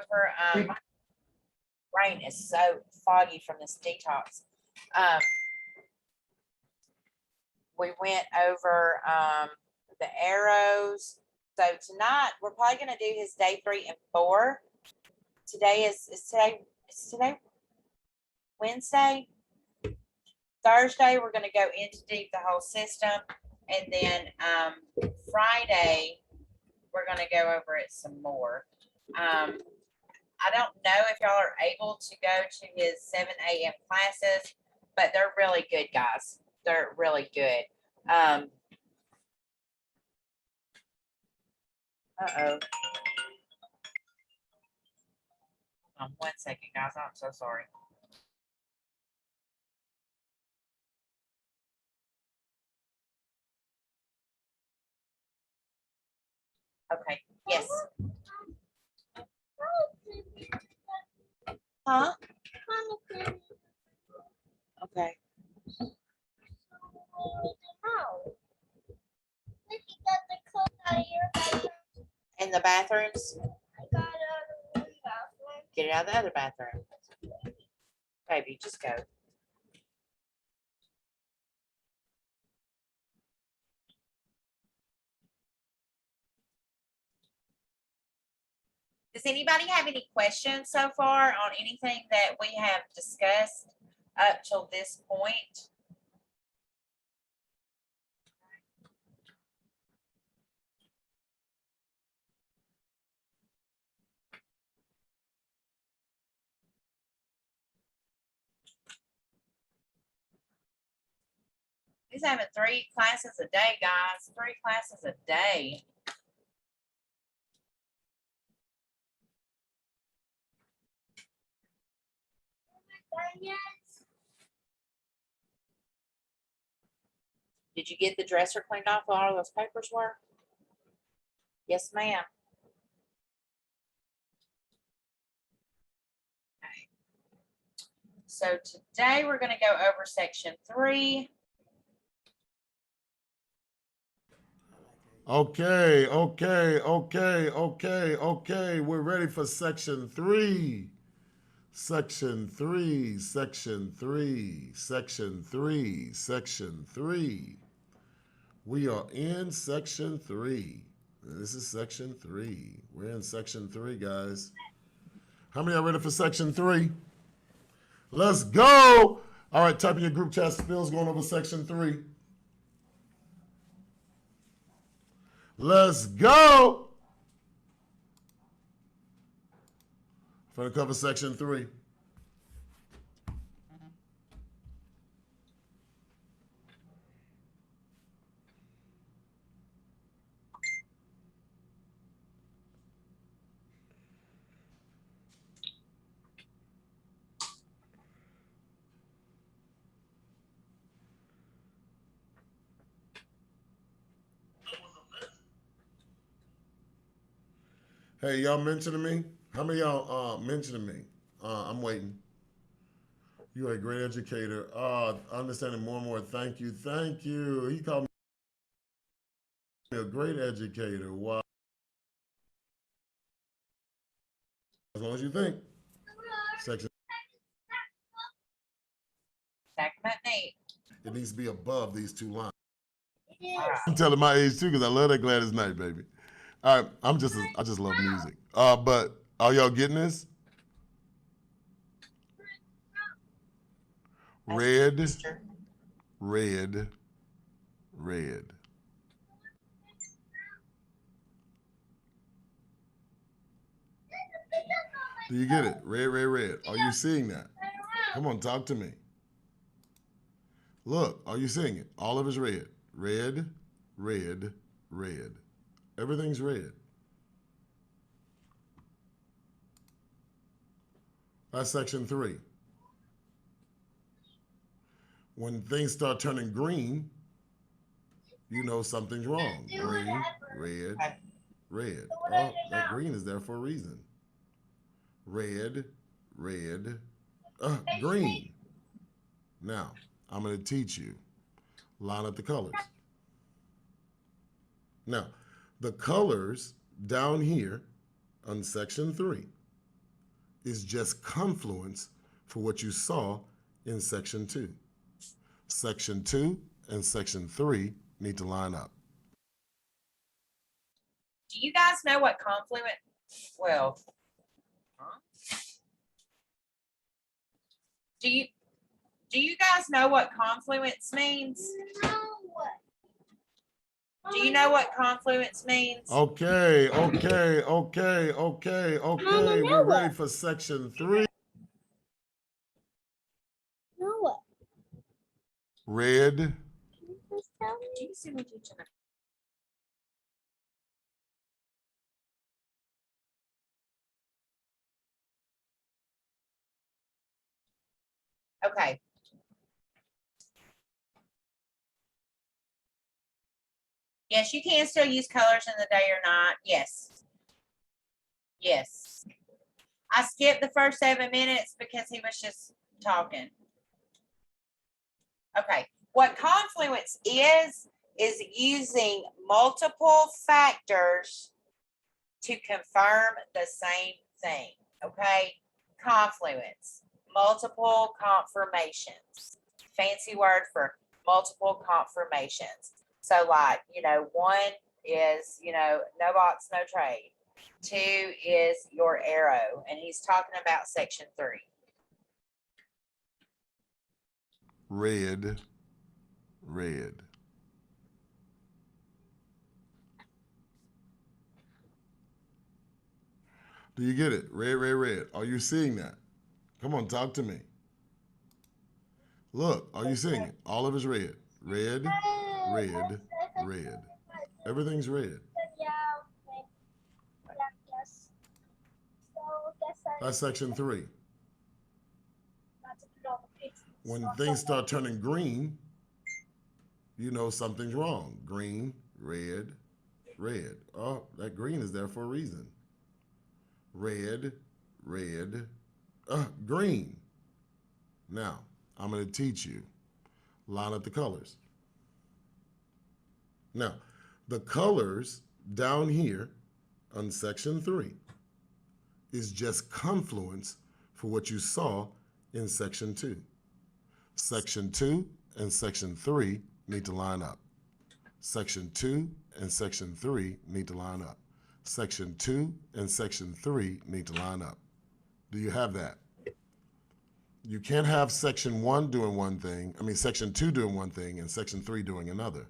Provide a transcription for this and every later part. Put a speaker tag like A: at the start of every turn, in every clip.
A: over, rain is so foggy from this detox. We went over the arrows. So tonight we're probably going to do his day 3 and 4. Today is today Wednesday. Thursday we're going to go into deep the whole system, and then Friday we're going to go over it some more. I don't know if y'all are able to go to his 7 a.m. classes, but they're really good, guys. They're really good. Uh-oh. Hold on 1 second, guys. I'm so sorry. Okay. Yes. Huh? Okay. In the bathrooms? Get it out of the other bathroom. Baby, just go. Does anybody have any questions so far on anything that we have discussed up till this point? He's having 3 classes a day, guys. 3 classes a day. Did you get the dresser cleaned off where all those papers were? Yes, ma'am. Okay. So today we're going to go over section 3.
B: Okay. We're ready for section 3. Section 3. We are in section 3. This is section 3. We're in section 3, guys. How many are ready for section 3? Let's go. All right, type in your group chat skills going over section 3. Let's go. For the cover section 3. Hey, y'all mentioning me? How many of y'all mentioning me? I'm waiting. You are a great educator. Understanding more and more. Thank you. He called me a great educator. Wow. As long as you think. Section. It needs to be above these 2 lines. I'm telling my age too because I love that Gladys Knight, baby. All right, I just love music. But are y'all getting this? Red. Do you get it? Red. Are you seeing that? Come on, talk to me. Look, are you seeing it? All of it's red. Red. Everything's red. That's section 3. When things start turning green, you know something's wrong. Green, red. Oh, that green is there for a reason. Red, green. Now, I'm going to teach you. Line up the colors. Now, the colors down here on section 3 is just confluence for what you saw in section 2. Section 2 and section 3 need to line up.
A: Do you guys know what confluent? Well, do you guys know what confluence means? Do you know what confluence means?
B: Okay. We're ready for section 3.
C: Know what?
B: Red,
C: Can you please tell me?
A: Do you see what you're trying to- Okay. Yes, you can still use colors in the day or night. Yes. Yes. I skipped the first 7 minutes because he was just talking. Okay. What confluence is using multiple factors to confirm the same thing. Okay. Confluence, multiple confirmations. Fancy word for multiple confirmations. So like, one is, no box, no trade. 2 is your arrow, and he's talking about section 3.
B: red. Do you get it? Red. Are you seeing that? Come on, talk to me. Look, are you seeing it? All of it's red. Red. Everything's red. That's section 3. When things start turning green, you know something's wrong. Green, red. Oh, that green is there for a reason. Red, green. Now, I'm going to teach you. Line up the colors. Now, the colors down here on section 3 is just confluence for what you saw in section 2. Section 2 and section 3 need to line up. Section 2 and section 3 need to line up. Section 2 and section 3 need to line up. Do you have that? You can't have section 1 doing one thing, section 2 doing one thing and section 3 doing another.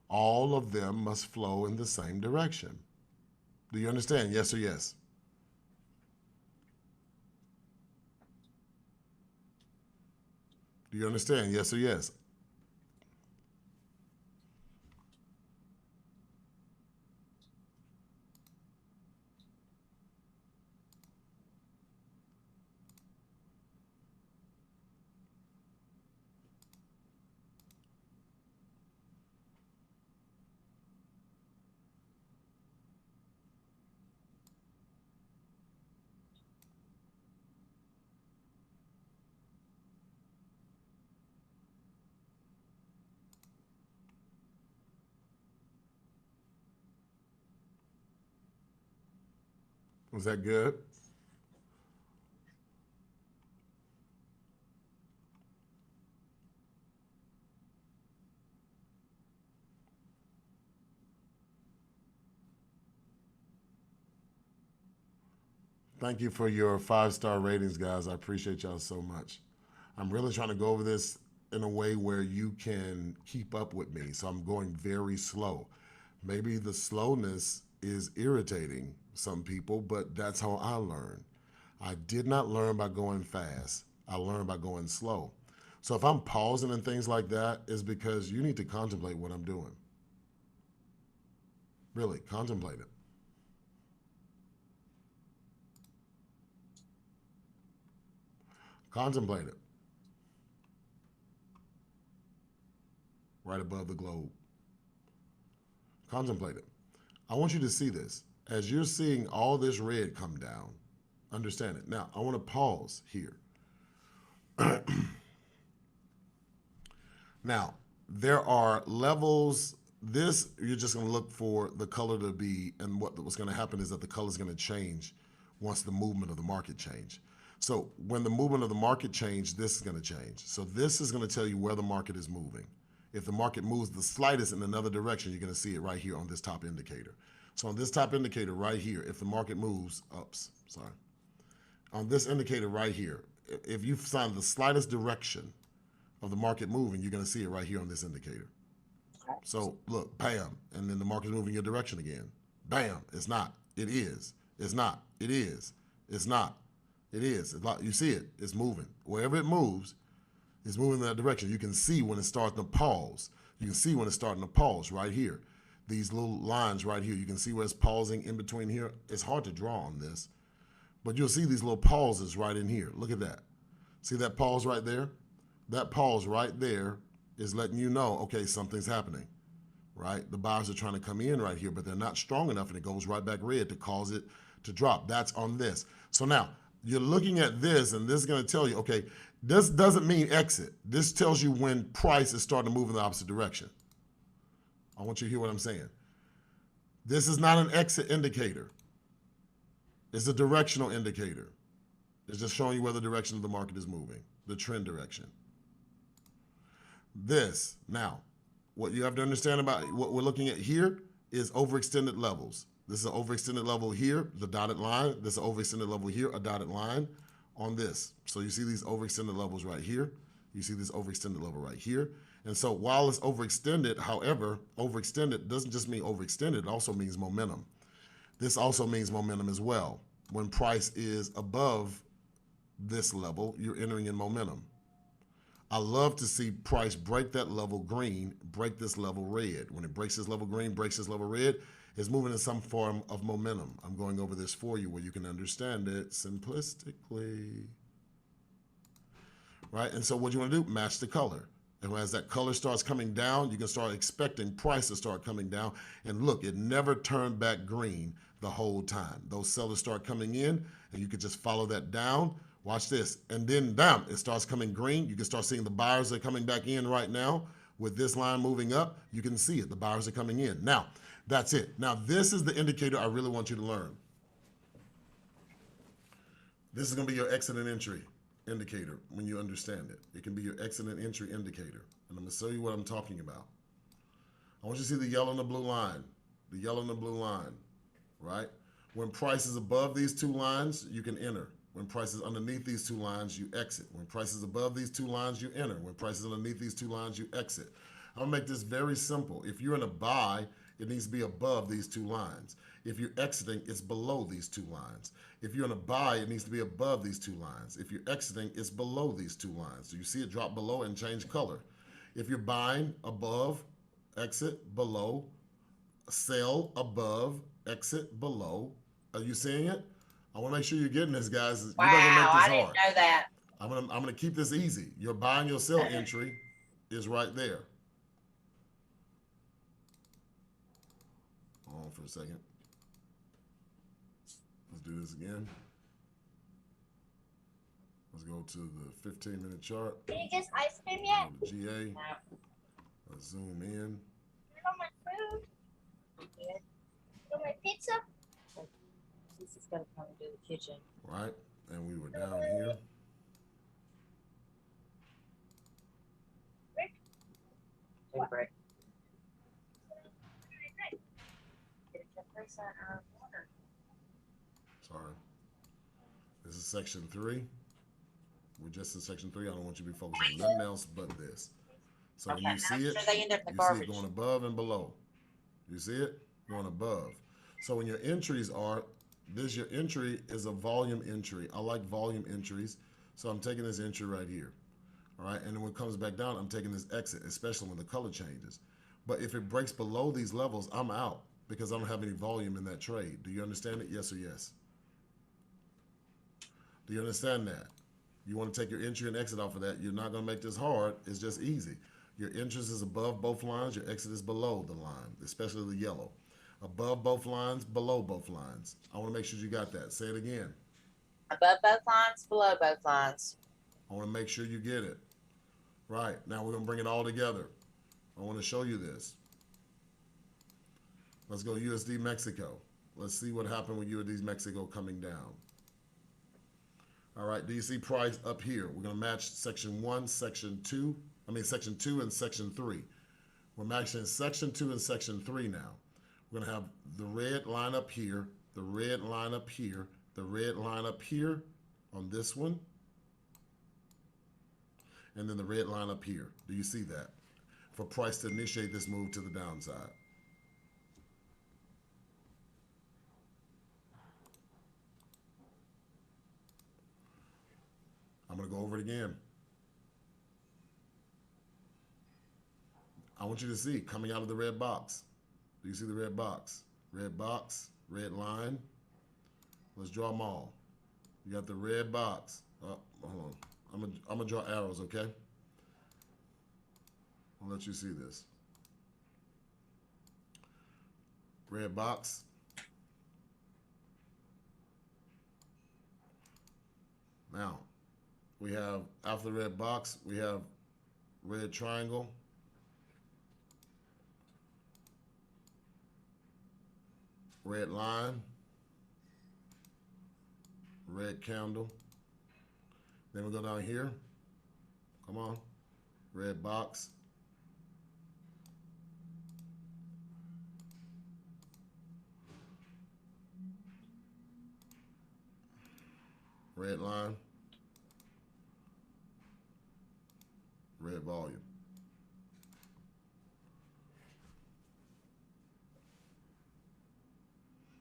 B: All of them must flow in the same direction. Do you understand? Yes or yes? Do you understand? Yes or yes? Was that good? Thank you for your 5-star ratings, guys. I appreciate y'all so much. I'm really trying to go over this in a way where you can keep up with me. So I'm going very slow. Maybe the slowness is irritating some people, but that's how I learn. I did not learn by going fast. I learned by going slow. So if I'm pausing and things like that, it's because you need to contemplate what I'm doing. Really, contemplate it. Contemplate it. Right above the globe. Contemplate it. I want you to see this. As you're seeing all this red come down, understand it. Now, I want to pause here. Now, there are levels. This, you're just going to look for the color to be, and what's going to happen is that the color is going to change once the movement of the market change. So when the movement of the market change, this is going to change. So this is going to tell you where the market is moving. If the market moves the slightest in another direction, you're going to see it right here on this top indicator. So on this top indicator right here, if the market moves, on this indicator right here, if you find the slightest direction of the market moving, you're going to see it right here on this indicator. So look, bam, and then the market's moving your direction again. Bam, it's not, it is, it's not, it is, it's not, it is. You see it, it's moving. Wherever it moves, it's moving in that direction. You can see when it's starting to pause. You can see when it's starting to pause right here. These little lines right here, you can see where it's pausing in between here. It's hard to draw on this, but you'll see these little pauses right in here. Look at that. See that pause right there? That pause right there is letting you know, okay, something's happening, right? The buyers are trying to come in right here, but they're not strong enough, and it goes right back red to cause it to drop. That's on this. So now you're looking at this, and this is going to tell you, okay, this doesn't mean exit. This tells you when price is starting to move in the opposite direction. I want you to hear what I'm saying. This is not an exit indicator. It's a directional indicator. It's just showing you where the direction of the market is moving, the trend direction. This, now, what you have to understand about what we're looking at here is overextended levels. This is an overextended level here, the dotted line. This is an overextended level here, a dotted line on this. So you see these overextended levels right here. You see this overextended level right here. And so while it's overextended, however, overextended doesn't just mean overextended, it also means momentum. This also means momentum as well. When price is above this level, you're entering in momentum. I love to see price break that level green, break this level red. When it breaks this level green, breaks this level red, it's moving in some form of momentum. I'm going over this for you where you can understand it simplistically. Right? And so what you want to do, match the color. And as that color starts coming down, you can start expecting price to start coming down. And look, it never turned back green the whole time. Those sellers start coming in, and you can just follow that down. Watch this. And then down, it starts coming green. You can start seeing the buyers are coming back in right now. With this line moving up, you can see it. The buyers are coming in. Now, that's it. Now, this is the indicator I really want you to learn. This is going to be your exit and entry indicator when you understand it. It can be your exit and entry indicator. And I'm going to show you what I'm talking about. I want you to see the yellow and the blue line. The yellow and the blue line, right? When price is above these two lines, you can enter. When price is underneath these two lines, you exit. When price is above these two lines, you enter. When price is underneath these two lines, you exit. I'm going to make this very simple. If you're in a buy, it needs to be above these two lines. If you're exiting, it's below these two lines. If you're in a buy, it needs to be above these two lines. If you're exiting, it's below these two lines. So you see it drop below and change color. If you're buying, above, exit, below, sell, above, exit, below. Are you seeing it? I want to make sure you're getting this, guys.
A: Wow,
B: You're not gonna make this
A: I didn't
B: hard.
A: know that.
B: I'm gonna keep this easy. Your buy and your sell entry is right there. Hold on for a second. Let's do this again. Let's go to the 15-minute chart.
C: Did you get ice cream yet?
B: Go to GA.
A: No.
B: Let's zoom in.
C: You got my food? You got my pizza?
A: This is gonna come to the kitchen.
B: Right, and we were down here.
A: Take a break. Get a Caprese water.
B: Sorry. This is section 3. We're just in section 3. I don't want you to be focused on nothing else but this. So when
A: Okay,
B: you see
A: I'm
B: it,
A: sure they end up in the
B: you see it
A: garbage.
B: going above and below. You see it going above. So when your entries are, your entry is a volume entry. I like volume entries. So I'm taking this entry right here. All right, and then when it comes back down, I'm taking this exit, especially when the color changes. But if it breaks below these levels, I'm out because I don't have any volume in that trade. Do you understand it? Yes or yes? Do you understand that? You want to take your entry and exit off of that. You're not going to make this hard. It's just easy. Your interest is above both lines. Your exit is below the line, especially the yellow. Above both lines, below both lines. I want to make sure you got that. Say it again.
A: Above both lines, below both lines.
B: I want to make sure you get it. Right. Now we're going to bring it all together. I want to show you this. Let's go USD Mexico. Let's see what happened with USD Mexico coming down. right, do you see price up here? We're gonna match section 1, section 2, section 2 and section 3. We're matching section 2 and section 3 now. We're gonna have the red line up here, the red line up here, the red line up here on this one, and then the red line up here. Do you see that? For price to initiate this move to the downside. I'm gonna go over it again. I want you to see coming out of the red box. Do you see the red box? Red box, red line. Let's draw them all. You got the red box. Oh, hold on. I'm gonna draw arrows, okay? I'll let you see this. Red box. Now, we have, after the red box, we have red triangle. Red line. Red candle. Then we go down here. Come on. Red box. Red line. Red volume.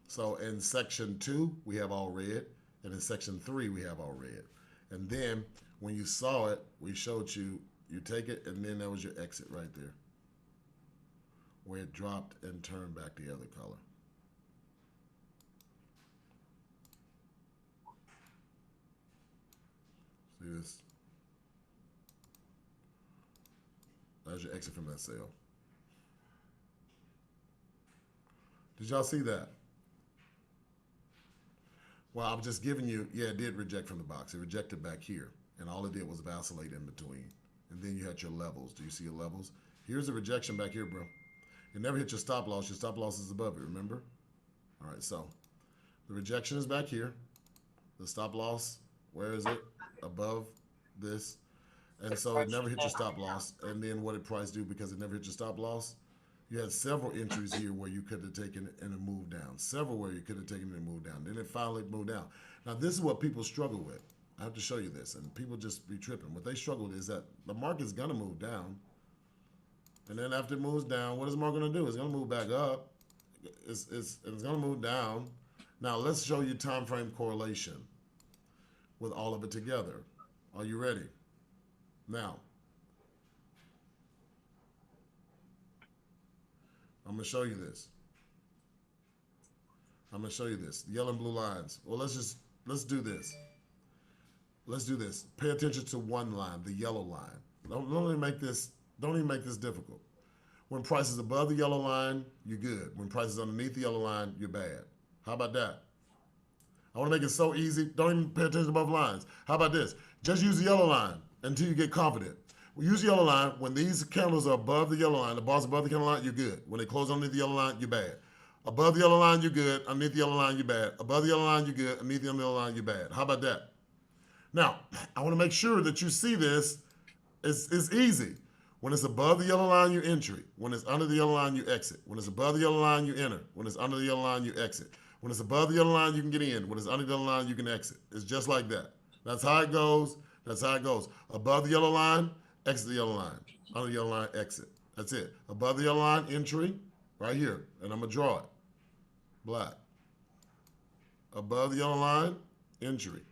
B: So in section 2, we have all red, and in section 3, we have all red. And then when you saw it, we showed you, you take it, and then that was your exit right there, where it dropped and turned back the other color. See this? That's your exit from that sale. Did y'all see that? Well, I'm just giving you, yeah, it did reject from the box. It rejected back here, and all it did was vacillate in between. And then you had your levels. Do you see your levels? Here's a rejection back here, bro. It never hit your stop loss. Your stop loss is above it, remember? All right, so the rejection is back here. The stop loss, where is it? Above this. And so it never hit your stop loss. And then what did price do because it never hit your stop loss? You had several entries here where you could have taken it and it moved down. Several where you could have taken it and moved down. Then it finally moved down. Now, this is what people struggle with. I have to show you this, and people just be tripping. What they struggle with is that the market's going to move down. And then after it moves down, what is the market going to do? It's going to move back up. It's going to move down. Now, let's show you time frame correlation with all of it together. Are you ready? Now, I'm going to show you this. I'm going to show you this. Yellow and blue lines. Well, let's do this. Let's do this. Pay attention to one line, the yellow line. Don't even make this difficult. When price is above the yellow line, you're good. When price is underneath the yellow line, you're bad. How about that? I want to make it so easy. Don't even pay attention to both lines. How about this? Just use the yellow line until you get confident. We use the yellow line. When these candles are above the yellow line, the bars above the candle line, you're good. When they close underneath the yellow line, you're bad. Above the yellow line, you're good. Underneath the yellow line, you're bad. Above the yellow line, you're good. Underneath the yellow line, you're bad. How about that? Now, I want to make sure that you see this. It's easy. When it's above the yellow line, you entry. When it's under the yellow line, you exit. When it's above the yellow line, you enter. When it's under the yellow line, you exit. When it's above the yellow line, you can get in. When it's under the yellow line, you can exit. It's just like that. That's how it goes. That's how it goes. Above the yellow line, exit the yellow line. Under the yellow line, exit. That's it. Above the yellow line, entry, right here. And I'm going to draw it. Black. Above the yellow line, entry.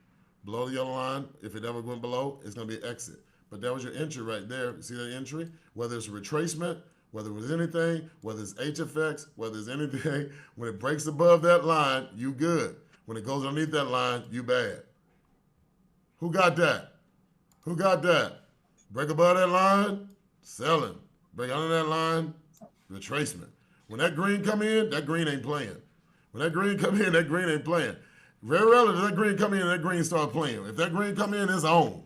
B: Below the yellow line, if it ever went below, it's going to be exit. But that was your entry right there. See that entry? Whether it's a retracement, whether it was anything, whether it's HFX, whether it's anything, when it breaks above that line, you good. When it goes underneath that line, you bad. Who got that? Who got that? Break above that line, selling. Break under that line, retracement. When that green come in, that green ain't playing. When that green come in, that green ain't playing. Very rarely does that green come in and that green start playing. If that green come in, it's on.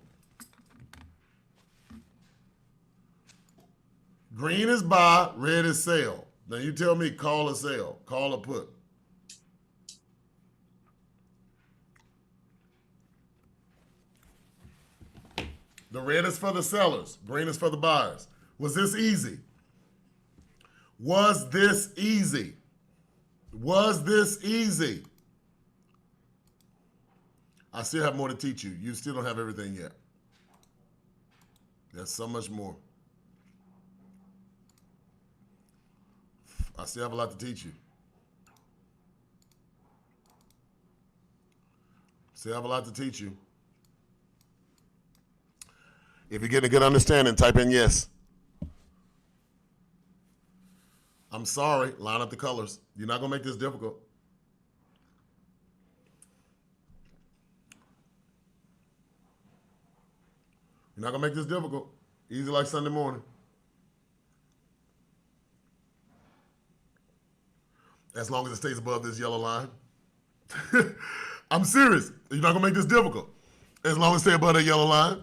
B: Green is buy, red is sell. Now you tell me, call or sell, call or put. The red is for the sellers. Green is for the buyers. Was this easy? Was this easy? Was this easy? I still have more to teach you. You still don't have everything yet. There's so much more. I still have a lot to teach you. Still have a lot to teach you. If you're getting a good understanding, type in yes. I'm sorry, line up the colors. You're not going to make this difficult. You're not going to make this difficult. Easy like Sunday morning. As long as it stays above this yellow line. I'm serious. You're not going to make this difficult. As long as it stays above that yellow line.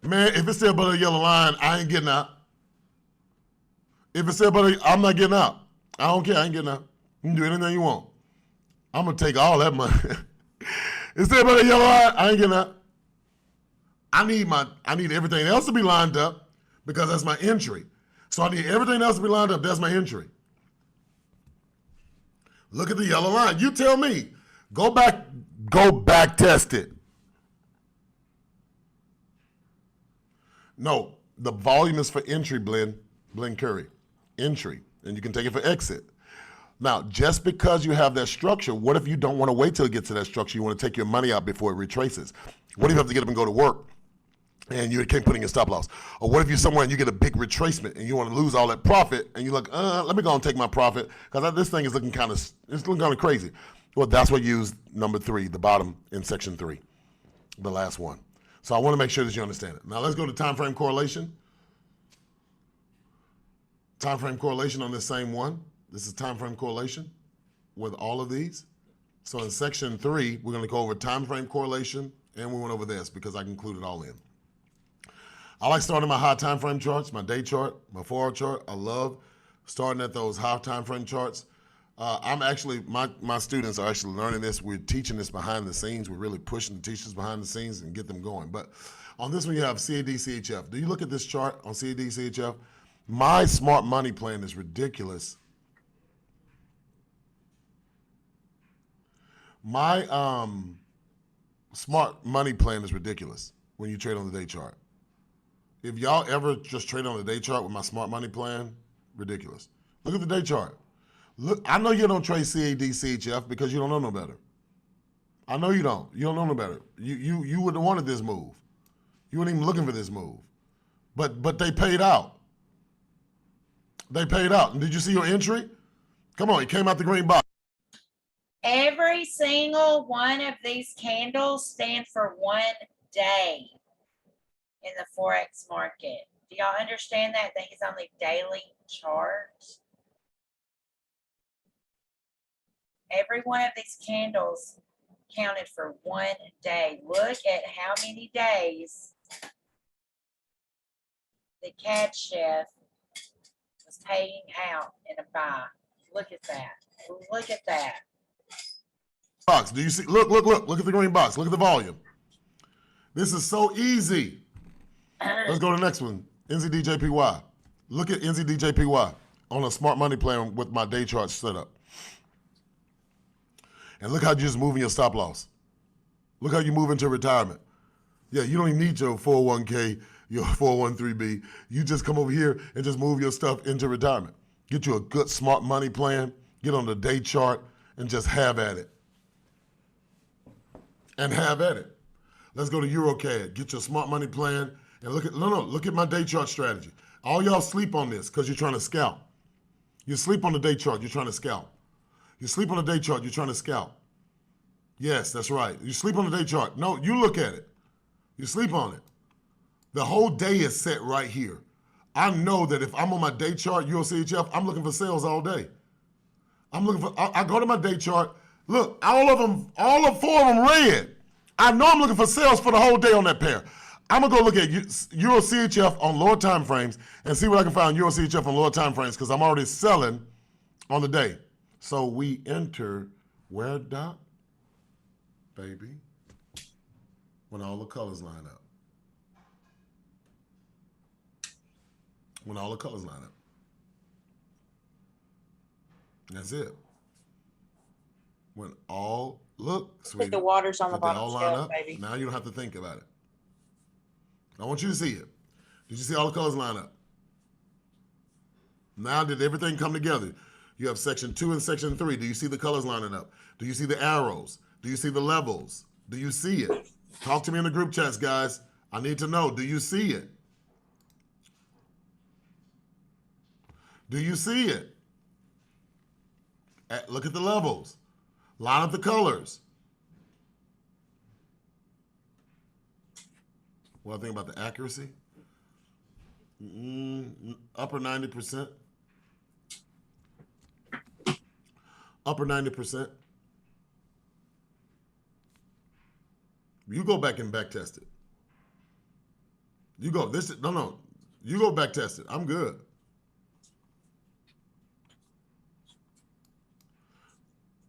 B: Man, if it stays above the yellow line, I ain't getting out. If it stays above the, I'm not getting out. I don't care. I ain't getting out. You can do anything you want. I'm going to take all that money. It stays above the yellow line, I ain't getting out. I need everything else to be lined up because that's my entry. So I need everything else to be lined up. That's my entry. Look at the yellow line. You tell me. Go back test it. No, the volume is for entry, blend curry. Entry. And you can take it for exit. Now, just because you have that structure, what if you don't want to wait till it gets to that structure? You want to take your money out before it retraces. What if you have to get up and go to work and you can't put in your stop loss? Or what if you're somewhere and you get a big retracement and you want to lose all that profit and you're like, let me go and take my profit because this thing is looking kind of crazy. Well, that's what you use number 3, the bottom in section 3, the last one. So I want to make sure that you understand it. Now let's go to time frame correlation. Time frame correlation on this same one. This is time frame correlation with all of these. So in section 3, we're going to go over time frame correlation, and we went over this because I included it all in. I like starting my high time frame charts, my day chart, my 4-hour chart. I love starting at those high time frame charts. I'm actually, my students are actually learning this. We're teaching this behind the scenes. We're really pushing the teachers behind the scenes and get them going. But on this one, you have CAD, CHF. Do you look at this chart on CAD, CHF? My smart money plan is ridiculous. My smart money plan is ridiculous when you trade on the day chart. If y'all ever just trade on the day chart with my smart money plan, ridiculous. Look at the day chart. Look, I know you don't trade CAD, CHF because you don't know no better. I know you don't. You don't know no better. You wouldn't have wanted this move. You weren't even looking for this move. But they paid out. They paid out. And did you see your entry? Come on, it came out the green box.
A: Every single one of these candles stand for 1 day in the Forex market. Do y'all understand that? That is only daily charts. Every one of these candles counted for 1 day. Look at how many days the CAD chef was paying out in a buy. Look at that. Look at that.
B: Box. Do you see? Look at the green box. Look at the volume. This is so easy. Let's go to the next one. NZDJPY. Look at NZDJPY on a smart money plan with my day chart set up. And look how you're just moving your stop loss. Look how you move into retirement. Yeah, you don't even need your 401k, your 401(b). You just come over here and just move your stuff into retirement. Get you a good smart money plan, get on the day chart, and just have at it. And have at it. Let's go to EuroCAD. Get your smart money plan and look at my day chart strategy. All y'all sleep on this because you're trying to scalp. You sleep on the day chart, you're trying to scalp. You sleep on the day chart, you're trying to scalp. Yes, that's right. You sleep on the day chart. No, you look at it. You sleep on it. The whole day is set right here. I know that if I'm on my day chart, EuroCHF, I'm looking for sales all day. I go to my day chart. Look, all of 4 of them red. I know I'm looking for sales for the whole day on that pair. I'm gonna go look at EuroCHF on lower time frames and see what I can find EuroCHF on lower time frames because I'm already selling on the day. So we enter where, Doc? Baby, when all the colors line up. When all the colors line up. That's it. When all, look,
A: Put
B: sweetie,
A: the waters on the
B: that they
A: bottom
B: all line
A: shelf,
B: up,
A: baby.
B: now you don't have to think about it. I want you to see it. Did you see all the colors line up? Now did everything come together? You have section 2 and section 3. Do you see the colors lining up? Do you see the arrows? Do you see the levels? Do you see it? Talk to me in the group chats, guys. I need to know, do you see it? Do you see it? Look at the levels. Line up the colors. What I think about the accuracy? Upper 90%. Upper 90%. You go back and back test it. You go, no. You go back test it. I'm good.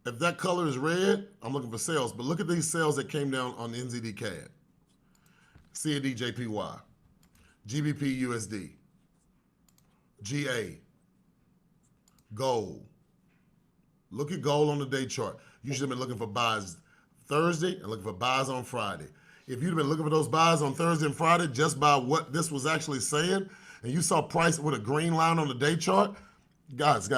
B: If that color is red, I'm looking for sales. But look at these sales that came down on the NZD CAD. CAD JPY. GBP USD. GA. Gold. Look at gold on the day chart. You should have been looking for buys Thursday and looking for buys on Friday. If you'd have been looking for those buys on Thursday and Friday just by what this was actually saying, and you saw price with a green line on the day chart, guys.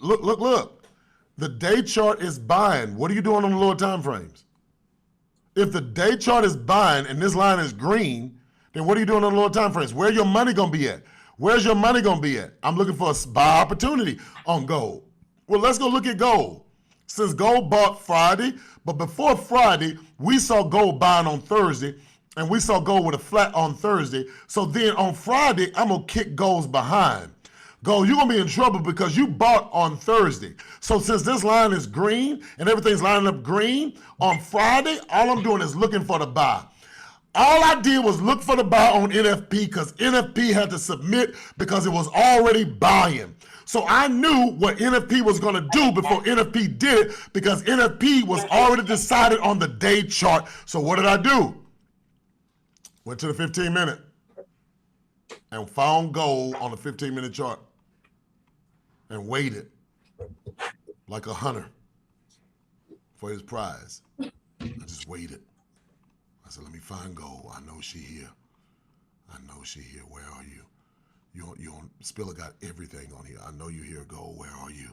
B: Look. The day chart is buying. What are you doing on the lower time frames? If the day chart is buying and this line is green, then what are you doing on the lower time frames? Where your money gonna be at? Where's your money gonna be at? I'm looking for a buy opportunity on gold. Well, let's go look at gold. Since gold bought Friday, but before Friday, we saw gold buying on Thursday, and we saw gold with a flat on Thursday. So then on Friday, I'm gonna kick gold's behind. Gold, you're gonna be in trouble because you bought on Thursday. So since this line is green and everything's lining up green, on Friday, all I'm doing is looking for the buy. All I did was look for the buy on NFP because NFP had to submit because it was already buying. So I knew what NFP was gonna do before NFP did it because NFP was already decided on the day chart. So what did I do? Went to the 15-minute and found gold on the 15-minute chart and waited like a hunter for his prize. I just waited. I said, let me find gold. I know she here. I know she here. Where are you? You on Spiller got everything on here. I know you here, gold. Where are you?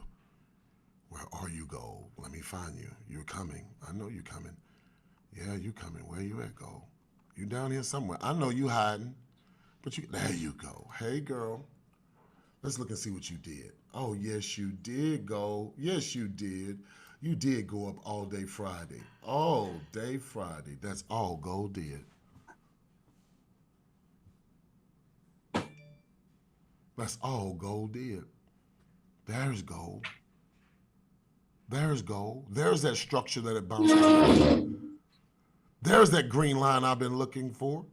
B: Where are you, gold? Let me find you. You're coming. I know you're coming. Yeah, you coming. Where you at, gold? You down here somewhere. I know you hiding. But there you go. Hey, girl. Let's look and see what you did. Oh, yes, you did go. Yes, you did. You did go up all day Friday. All day Friday. That's all gold did. That's all gold did. There's gold. There's gold. There's that structure that it bounced off. There's that green line I've been looking for.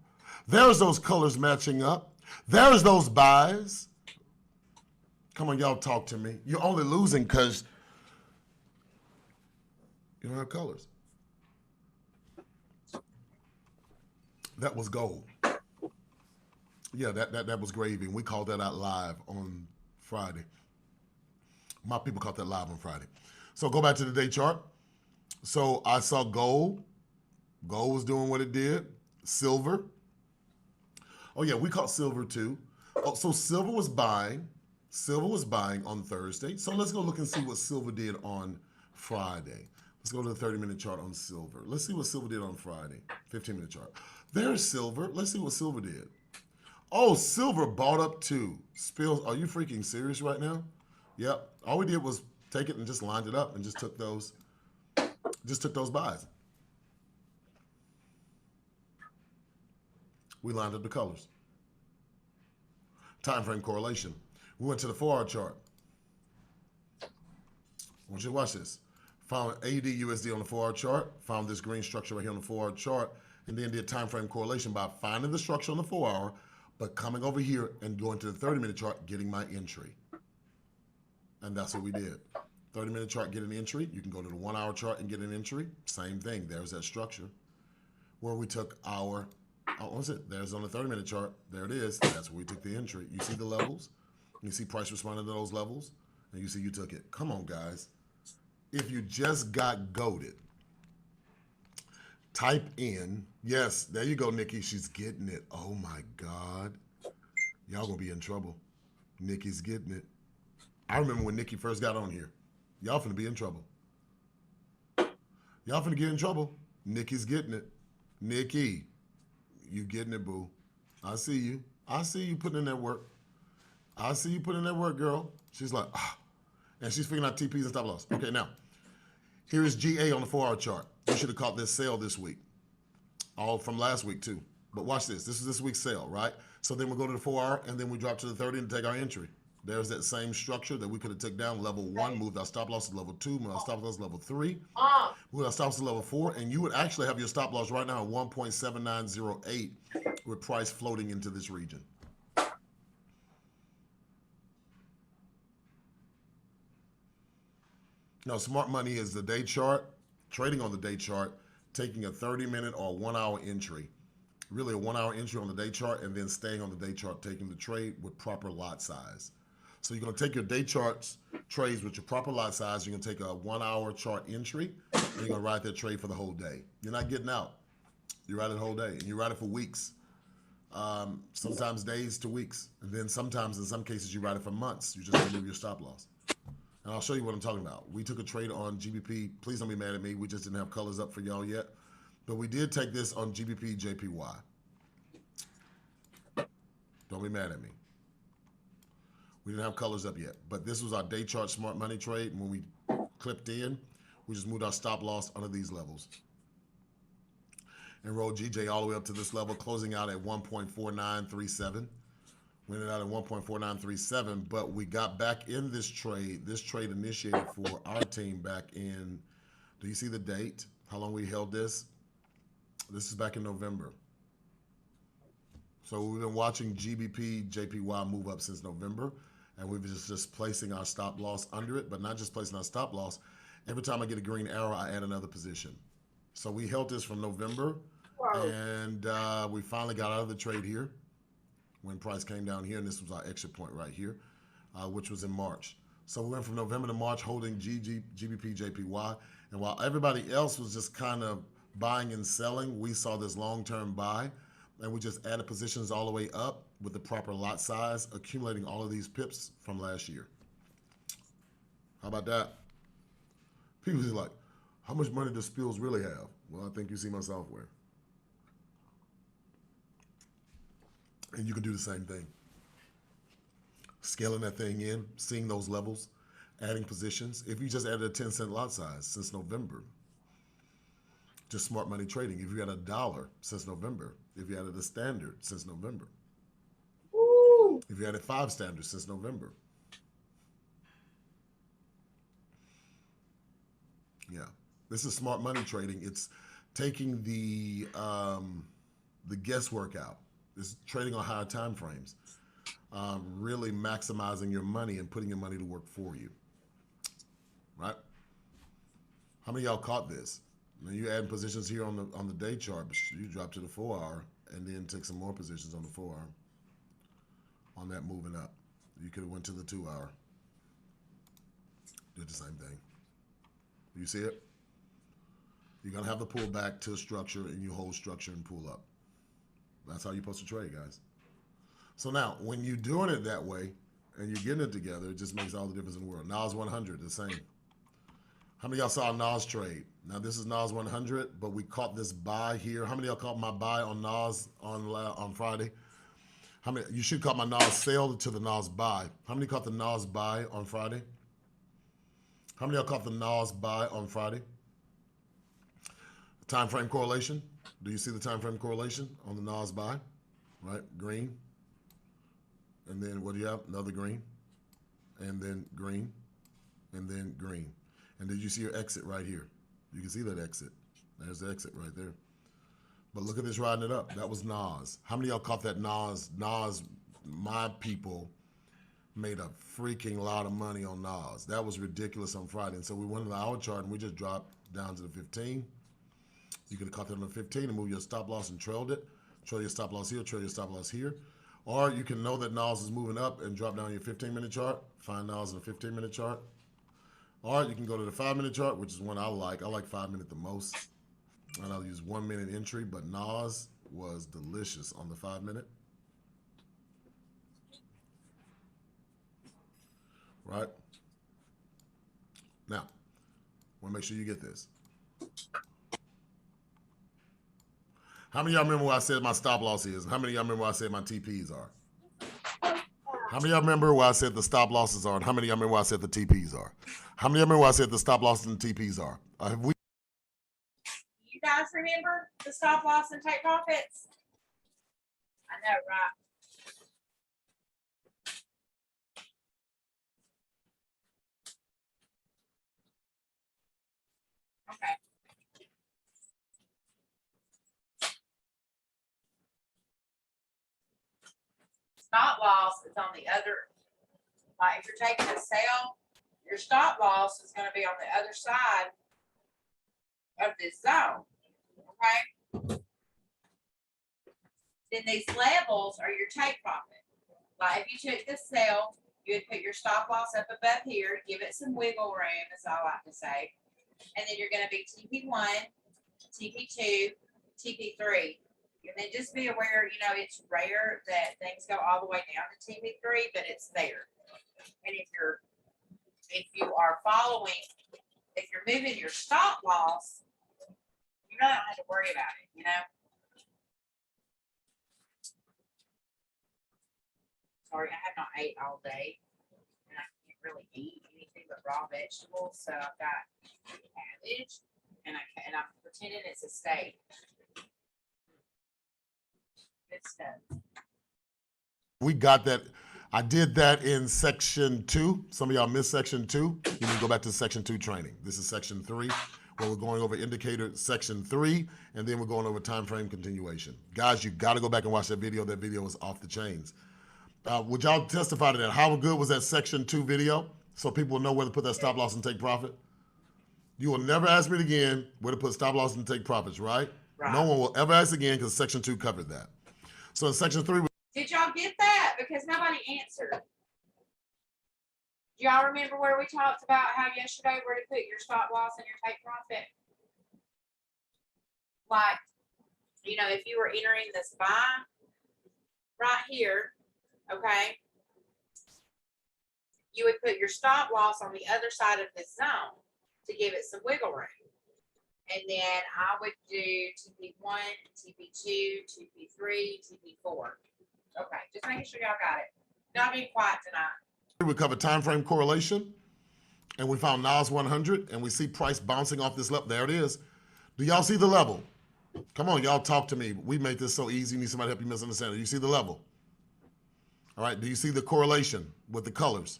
B: There's those colors matching up. There's those buys. Come on, y'all talk to me. You're only losing because you don't have colors. That was gold. Yeah, that was gravy. And we called that out live on Friday. My people caught that live on Friday. So go back to the day chart. So I saw gold. Gold was doing what it did. Silver. Oh, yeah, we caught silver too. Oh, so silver was buying. Silver was buying on Thursday. So let's go look and see what silver did on Friday. Let's go to the 30-minute chart on silver. Let's see what silver did on Friday. 15-minute chart. There's silver. Let's see what silver did. Oh, silver bought up too. Spills. Are you freaking serious right now? Yep. All we did was take it and just lined it up and just took those buys. We lined up the colors. Time frame correlation. We went to the 4-hour chart. I want you to watch this. Found AUD USD on the 4-hour chart. Found this green structure right here on the 4-hour chart. And then did time frame correlation by finding the structure on the 4-hour, but coming over here and going to the 30-minute chart, getting my entry. And that's what we did. 30-minute chart, get an entry. You can go to the 1-hour chart and get an entry. Same thing. There's that structure where we took our Oh, what's it? There's on the 30-minute chart. There it is. That's where we took the entry. You see the levels? You see price responding to those levels? And you see you took it. Come on, guys. If you just got goaded, type in, yes, there you go, Nikki. She's getting it. Oh, my God. Y'all going to be in trouble. Nikki's getting it. I remember when Nikki first got on here. Y'all finna be in trouble. Y'all finna get in trouble. Nikki's getting it. Nikki, you getting it, boo. I see you. I see you putting in that work. I see you putting in that work, girl. She's like, ah. And she's figuring out TPs and stop loss. Okay, now, here is GA on the 4-hour chart. You should have caught this sale this week. All from last week, too. But watch this. This is this week's sale, right? So then we'll go to the 4-hour, and then we drop to the 30 and take our entry. There's that same structure that we could have took down. Level 1, moved our stop loss to level 2, moved our stop loss to level 3, moved our stop loss to level 4, and you would actually have your stop loss right now at 1.7908 with price floating into this region. Now, smart money is the day chart, trading on the day chart, taking a 30-minute or 1-hour entry, really a 1-hour entry on the day chart, and then staying on the day chart, taking the trade with proper lot size. So you're going to take your day charts trades with your proper lot size. You're going to take a 1-hour chart entry, and you're going to ride that trade for the whole day. You're not getting out. You ride it the whole day, and you ride it for weeks, sometimes days to weeks, and then sometimes in some cases you ride it for months. You just remove your stop loss. And I'll show you what I'm talking about. We took a trade on GBP. Please don't be mad at me. We just didn't have colors up for y'all yet. But we did take this on GBP JPY. Don't be mad at me. We didn't have colors up yet. But this was our day chart smart money trade. And when we clipped in, we just moved our stop loss under these levels. And rolled GJ all the way up to this level, closing out at 1.4937. We ended out at 1.4937, but we got back in this trade. This trade initiated for our team back in, do you see the date? How long we held this? This is back in November. So we've been watching GBP, JPY move up since November, and we've just placing our stop loss under it, but not just placing our stop loss. Every time I get a green arrow, I add another position. So we held this from November, and we finally got out of the trade here when price came down here, and this was our exit point right here, which was in March. So we went from November to March holding GBP, JPY, and while everybody else was just kind of buying and selling, we saw this long-term buy, and we just added positions all the way up with the proper lot size, accumulating all of these pips from last year. How about that? People are like, how much money does Spills really have? Well, I think you see my software. And you can do the same thing. Scaling that thing in, seeing those levels, adding positions. If you just added a 10-cent lot size since November, just smart money trading. If you had $1 since November, if you added a standard since November, if you added 5 standards since November. Yeah, this is smart money trading. It's taking the guesswork out. It's trading on higher time frames, really maximizing your money and putting your money to work for you, right? How many of y'all caught this? Now you add positions here on the day chart, but you drop to the 4-hour and then took some more positions on the 4-hour on that moving up. You could have went to the 2-hour, did the same thing. You see it? You're gonna have the pull back to a structure, and you hold structure and pull up. That's how you're supposed to trade, guys. So now, when you're doing it that way and you're getting it together, it just makes all the difference in the world. NAS 100, the same. How many of y'all saw NAS trade? Now, this is NAS 100, but we caught this buy here. How many of y'all caught my buy on NAS on Friday? How many? You should caught my NAS sale to the NAS buy. How many caught the NAS buy on Friday? How many of y'all caught the NAS buy on Friday? Time frame correlation. Do you see the time frame correlation on the NAS buy? Right, green. And then what do you have? Another green. And then green. And then green. And did you see your exit right here? You can see that exit. There's the exit right there. But look at this riding it up. That was NAS. How many of y'all caught that NAS? NAS, my people made a freaking lot of money on NAS. That was ridiculous on Friday. And so we went to the hour chart and we just dropped down to the 15. You could have caught that on the 15 and moved your stop loss and trailed it. trail your stop loss here, trail your stop loss here. Or you can know that NAS is moving up and drop down your 15-minute chart, find NAS in a 15-minute chart. Or you can go to the 5-minute chart, which is one I like. I like 5-minute the most. And I'll use 1-minute entry, but NAS was delicious on the 5-minute. Right? Now, want to make sure you get this. How many of y'all remember what I said my stop loss is? And how many of y'all remember what I said my TPs are? How many of y'all remember what I said the stop losses are? And how many of y'all remember what I said the TPs are? How many of y'all remember what I said the stop losses and TPs are? Have we?
A: You guys remember the stop loss and take profits? I know, right? Okay. Stop loss is on the other, like if you're taking a sale, your stop loss is going to be on the other side of this zone. Okay. Then these levels are your take profit. Like if you took this sale, you would put your stop loss up above here, give it some wiggle room, is all I like to say. And then you're going to be TP1, TP2, TP3. And then just be aware, you know, it's rare that things go all the way down to TP3, but it's there. And if you are following, if you're moving your stop loss, you don't have to worry about it, you know. Sorry, I have not ate all day, and I can't really eat anything but raw vegetables. So I've got cabbage, and I'm pretending it's a steak. Good stuff.
B: We got that. I did that in section 2. Some of y'all missed section 2. You need to go back to section 2 training. This is section 3, where we're going over indicator section 3, and then we're going over time frame continuation. Guys, you got to go back and watch that video. That video is off the chains. Would y'all testify to that? How good was that section 2 video? So people will know where to put that stop loss and take profit. You will never ask me again where to put stop loss and take profits, right?
A: Right.
B: No one will ever ask again because section 2 covered that. So in section 3,
A: Did y'all get that? Because nobody answered. Do y'all remember where we talked about how yesterday where to put your stop loss and your take profit? Like, you know, if you were entering this buy right here, okay, you would put your stop loss on the other side of this zone to give it some wiggle room. And then I would do TP1, TP2, TP3, TP4. Okay, just making sure y'all got it. Y'all be quiet tonight.
B: we covered time frame correlation, and we found NAS 100, and we see price bouncing off this level. There it is. Do y'all see the level? Come on, y'all talk to me. We made this so easy. You need somebody to help you misunderstand it. Do you see the level? All right, do you see the correlation with the colors?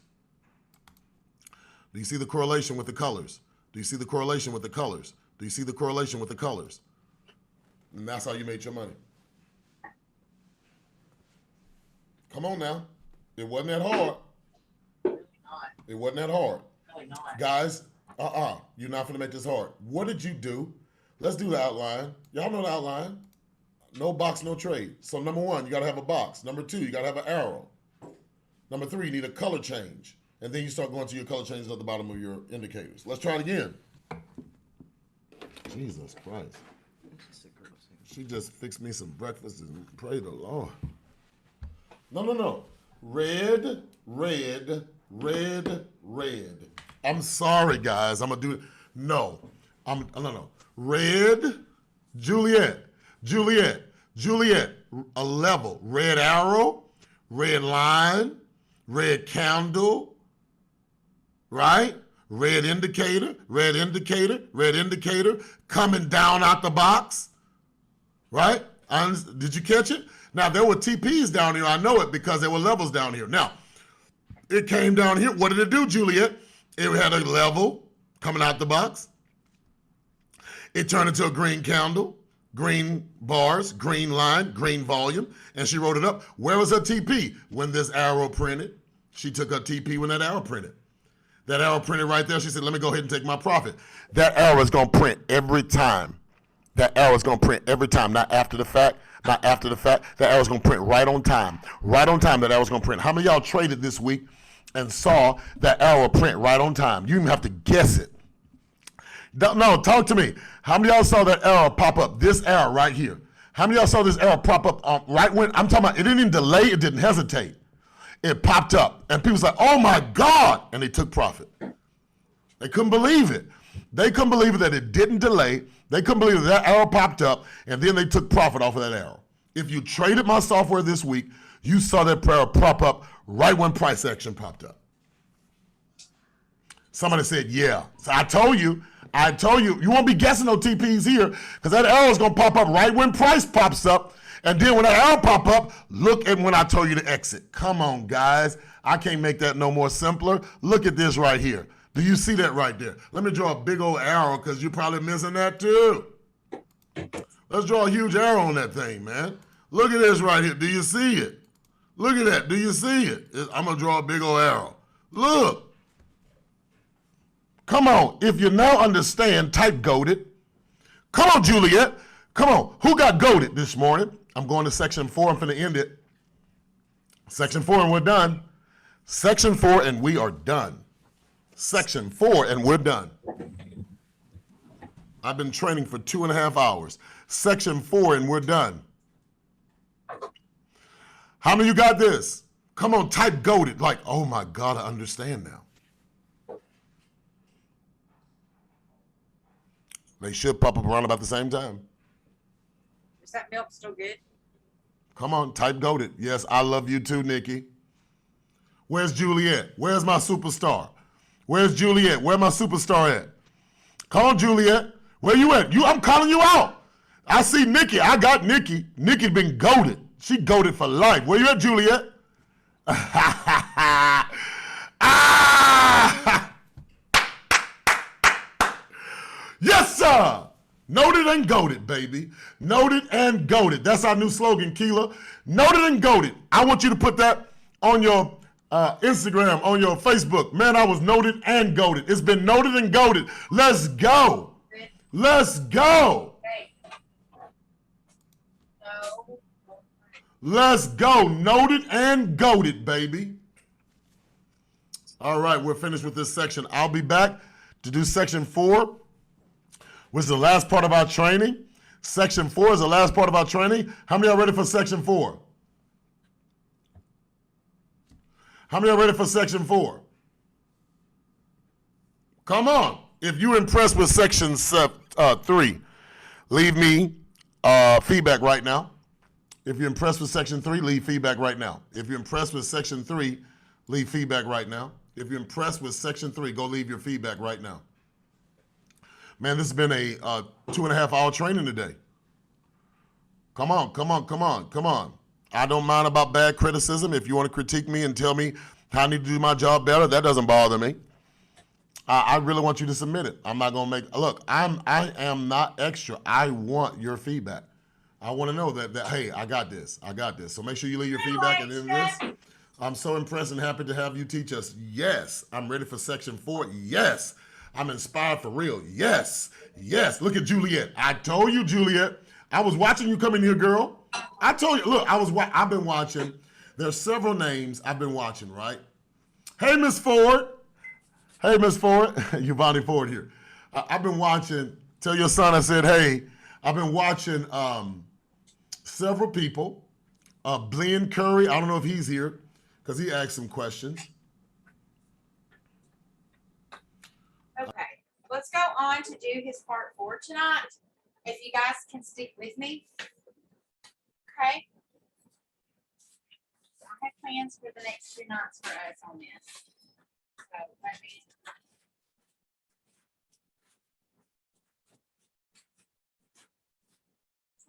B: Do you see the correlation with the colors? Do you see the correlation with the colors? Do you see the correlation with the colors? And that's how you made your money. Come on now. It wasn't that hard.
A: Really not.
B: It wasn't that hard.
A: Really not.
B: Guys, you're not gonna make this hard. What did you do? Let's do the outline. Y'all know the outline. No box, no trade. So number 1, you gotta have a box. Number 2, you gotta have an arrow. Number 3, you need a color change. And then you start going to your color changes at the bottom of your indicators. Let's try it again. Jesus Christ. She just fixed me some breakfast and pray the Lord. No. Red, red, red, red. I'm sorry, guys. I'm gonna do it. No. No. Red, Juliet, a level. Red arrow, red line, red candle, right? Red indicator, coming down out the box, right? Did you catch it? Now, there were TPs down here. I know it because there were levels down here. Now, it came down here. What did it do, Juliet? It had a level coming out the box. It turned into a green candle, green bars, green line, green volume, and she wrote it up. Where was her TP? When this arrow printed. She took her TP when that arrow printed. That arrow printed right there. She said, let me go ahead and take my profit. That arrow is going to print every time that arrow is going to print every time, not after the fact, not after the fact. That arrow is going to print right on time. Right on time, that arrow is going to print. How many of y'all traded this week and saw that arrow print right on time? You even have to guess it. No, talk to me. How many of y'all saw that arrow pop up? This arrow right here. How many of y'all saw this arrow pop up right when, I'm talking about, it didn't even delay, it didn't hesitate. It popped up. And people said, oh my God. And they took profit. They couldn't believe it. They couldn't believe it that it didn't delay. They couldn't believe that arrow popped up, and then they took profit off of that arrow. If you traded my software this week, you saw that arrow pop up right when price action popped up. Somebody said, yeah. So I told you, you won't be guessing no TPs here, because that arrow is going to pop up right when price pops up. And then when that arrow pop up, look at when I told you to exit. Come on, guys. I can't make that no more simpler. Look at this right here. Do you see that right there? Let me draw a big old arrow, because you're probably missing that too. Let's draw a huge arrow on that thing, man. Look at this right here. Do you see it? Look at that. Do you see it? I'm going to draw a big old arrow. Look. Come on. If you now understand, type goated. Come on, Juliet. Come on. Who got goated this morning? I'm going to section 4. I'm going to end it. Section 4 and we're done. Section 4 and we are done. Section 4 and we're done. I've been training for 2.5 hours. Section 4 and we're done. How many of you got this? Come on, type goated. Like, oh my God, I understand now. They should pop up around about the same time.
A: Is that milk still good?
B: Come on, type goated. Yes, I love you too, Nikki. Where's Juliet? Where's my superstar? Where's Juliet? Where my superstar at? Come on, Juliet. Where you at? I'm calling you out. I see Nikki. I got Nikki. Nikki been goated. She goated for life. Where you at, Juliet? Ah! Yes, sir. Noted and goated, baby. Noted and goated. That's our new slogan, Keela. Noted and goated. I want you to put that on your Instagram, on your Facebook. Man, I was noted and goated. It's been noted and goated. Let's go. Let's go. Let's go. Noted and goated, baby. All right, we're finished with this section. I'll be back to do section 4, which is the last part of our training. Section 4 is the last part of our training. How many are ready for section 4? How many are ready for section 4? Come on. If you're impressed with section 3, leave me feedback right now. If you're impressed with section 3, leave feedback right now. If you're impressed with section 3, leave feedback right now. If you're impressed with section 3, go leave your feedback right now. Man, this has been a 2.5 hour training today. Come on, come on, come on, come on. I don't mind about bad criticism. If you want to critique me and tell me how I need to do my job better, that doesn't bother me. I really want you to submit it. I'm not gonna make, look, I am not extra. I want your feedback. I want to know that hey, I got this. So make sure you leave your feedback at the end of this. I'm so impressed and happy to have you teach us. Yes, I'm ready for section 4. Yes, I'm inspired for real. Yes, yes. Look at Juliet. I told you, Juliet. I was watching you come in here, girl. I told you. Look, I've been watching. There's several names I've been watching, right? Hey, Miss Ford. Hey, Miss Ford. Yvonne Ford here. I've been watching. Tell your son I said, hey. I've been watching several people. Glenn Curry. I don't know if he's here because he asked some questions.
A: Okay, let's go on to do his part 4 tonight. If you guys can stick with me. Okay. I have plans for the next 2 nights for us on this. So let me.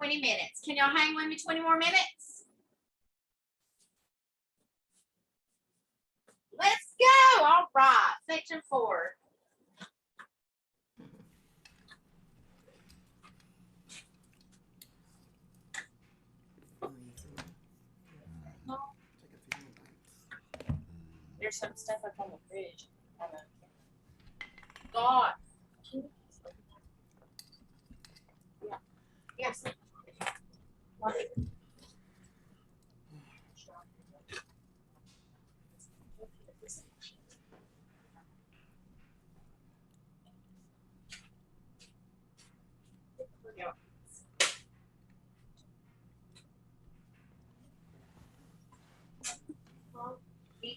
A: $20 minutes. Can y'all hang with me 20 more minutes? Let's go. All right. Section 4. There's some stuff up on the fridge. God. Yeah.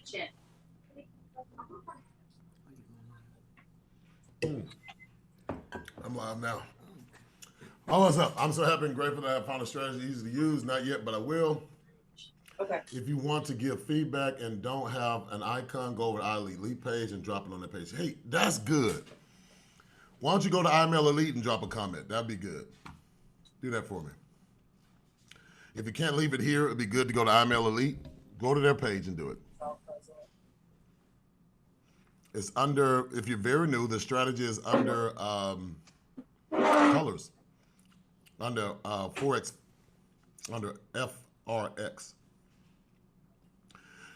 C: kitchen.
B: I'm live now. Oh, what's up? I'm so happy and grateful that I have found a strategy easy to use. Not yet, but I will.
C: Okay.
B: If you want to give feedback and don't have an icon, go over to iElite page and drop it on that page. Hey, that's good. Why don't you go to iMail Elite and drop a comment? That'd be good. Do that for me. If you can't leave it here, it'd be good to go to iMail Elite. Go to their page and do it. It's under, if you're very new, the strategy is under colors, under Forex, under FRX.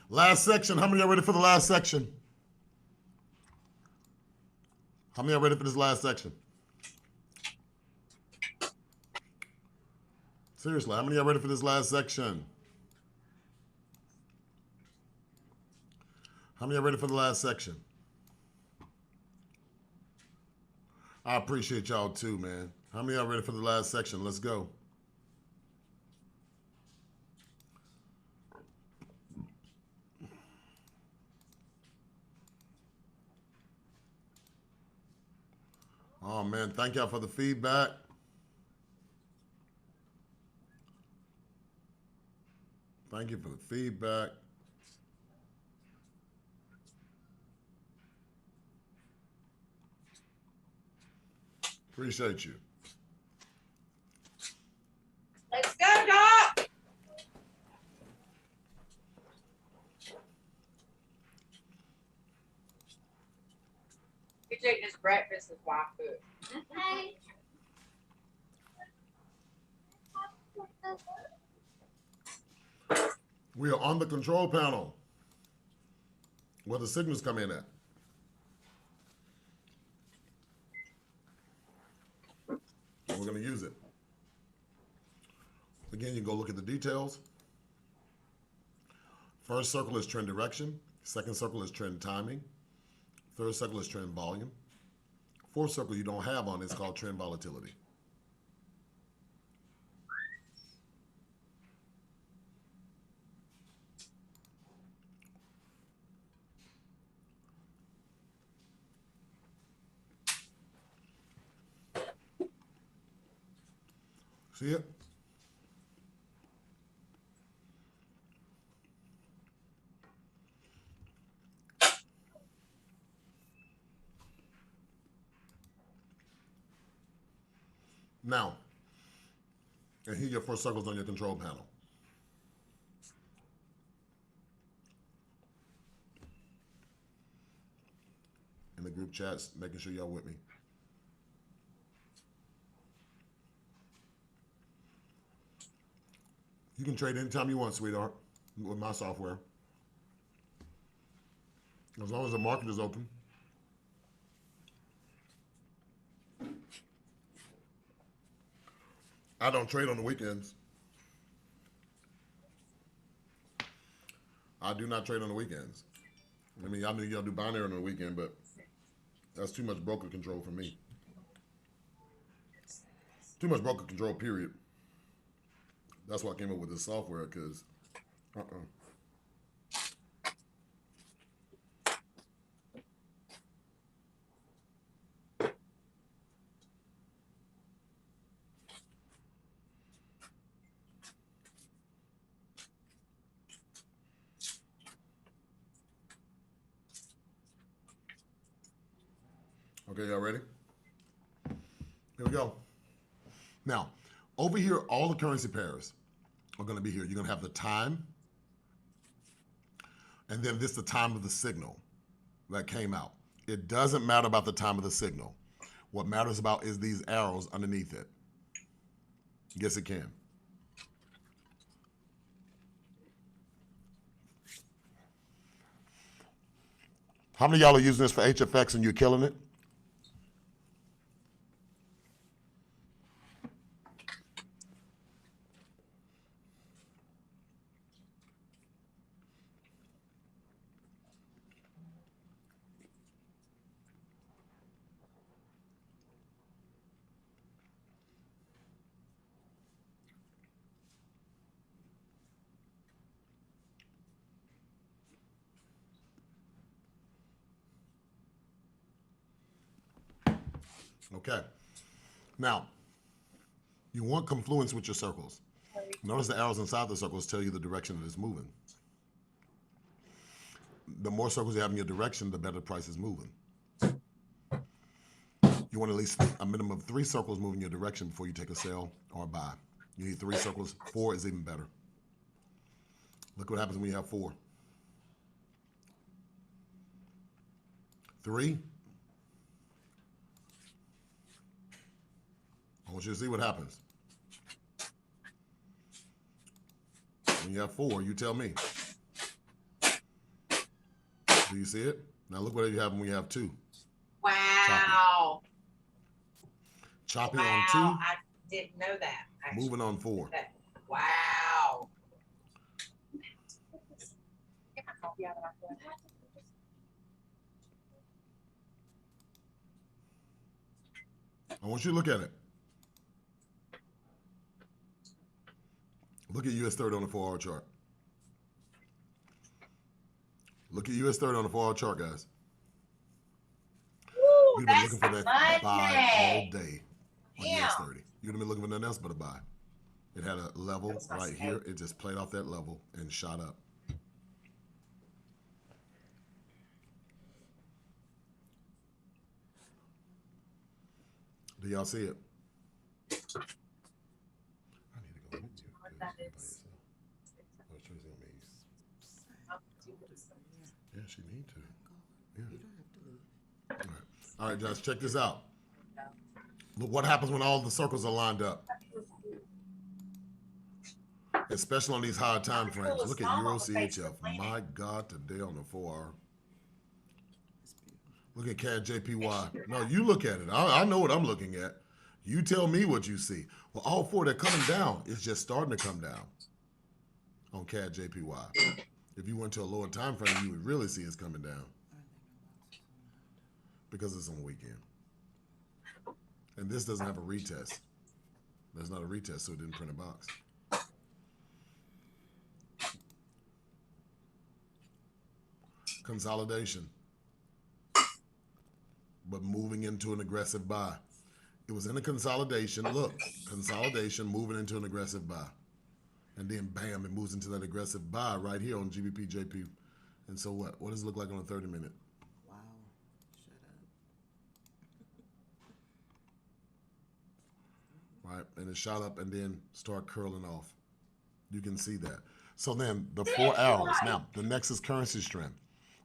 B: Last section. How many are ready for the last section? How many are ready for this last section? Seriously, how many are ready for this last section? How many are ready for the last section? I appreciate y'all too, man. How many are ready for the last section? Let's go. Oh man, thank y'all for the feedback. Thank you for the feedback. Appreciate you.
C: Let's go, Doc. You're taking his breakfast with wife food.
B: We are on the control panel where the signals come in at. And we're going to use it. Again, you can go look at the details. First circle is trend direction. Second circle is trend timing. Third circle is trend volume. Fourth circle you don't have on is called trend volatility. See it? Now, and here are your first circles on your control panel. In the group chats, making sure y'all with me. You can trade anytime you want, sweetheart, with my software. As long as the market is open. I don't trade on the weekends. I do not trade on the weekends. I mean y'all do binary on the weekend, but that's too much broker control for me. Too much broker control, period. That's why I came up with this software, because Okay, y'all ready? Here we go. Now, over here, all the currency pairs are going to be here. You're going to have the time, and then this is the time of the signal that came out. It doesn't matter about the time of the signal. What matters about is these arrows underneath it. Yes, it can. How many of y'all are using this for HFX and you're killing it? Okay. Now, you want confluence with your circles. Notice the arrows inside the circles tell you the direction that it's moving. The more circles you have in your direction, the better the price is moving. You want at least a minimum of 3 circles moving your direction before you take a sell or a buy. You need 3 circles. 4 is even better. Look what happens when you have 4. 3. I want you to see what happens. When you have 4, you tell me. Do you see it? Now look what you have when you have 2.
A: Wow.
B: Choppy
A: Wow.
B: on 2.
A: I didn't know that. Actually.
B: Moving on 4.
A: Wow.
B: I want you to look at it. Look at US 30 on the 4-hour chart. Look at US 30 on the 4-hour chart, guys.
A: Ooh,
B: You've been looking for that
A: money.
B: buy all day on US 30. You'd have been looking for nothing else but a buy. It had a level right here. It just played off that level and shot up. Do y'all see it? I need to go with you. Yeah, she need to. Yeah. All right, guys, check this out. Look what happens when all the circles are lined up. Especially on these higher time frames. Look at Euro CHF. My God, today on the 4-hour. Look at CAD JPY. No, you look at it. I know what I'm looking at. You tell me what you see. Well, all 4, they're coming down. It's just starting to come down on CAD JPY. If you went to a lower time frame, you would really see it's coming down because it's on the weekend. And this doesn't have a retest. There's not a retest, so it didn't print a box. Consolidation, but moving into an aggressive buy. It was in a consolidation. Look, consolidation moving into an aggressive buy. And then bam, it moves into that aggressive buy right here on GBP JP. And so what? What does it look like on a 30-minute?
D: Wow. Shut up.
B: Right? And it shot up and then start curling off. You can see that. So then the 4 hours. Now, the next is currency strength.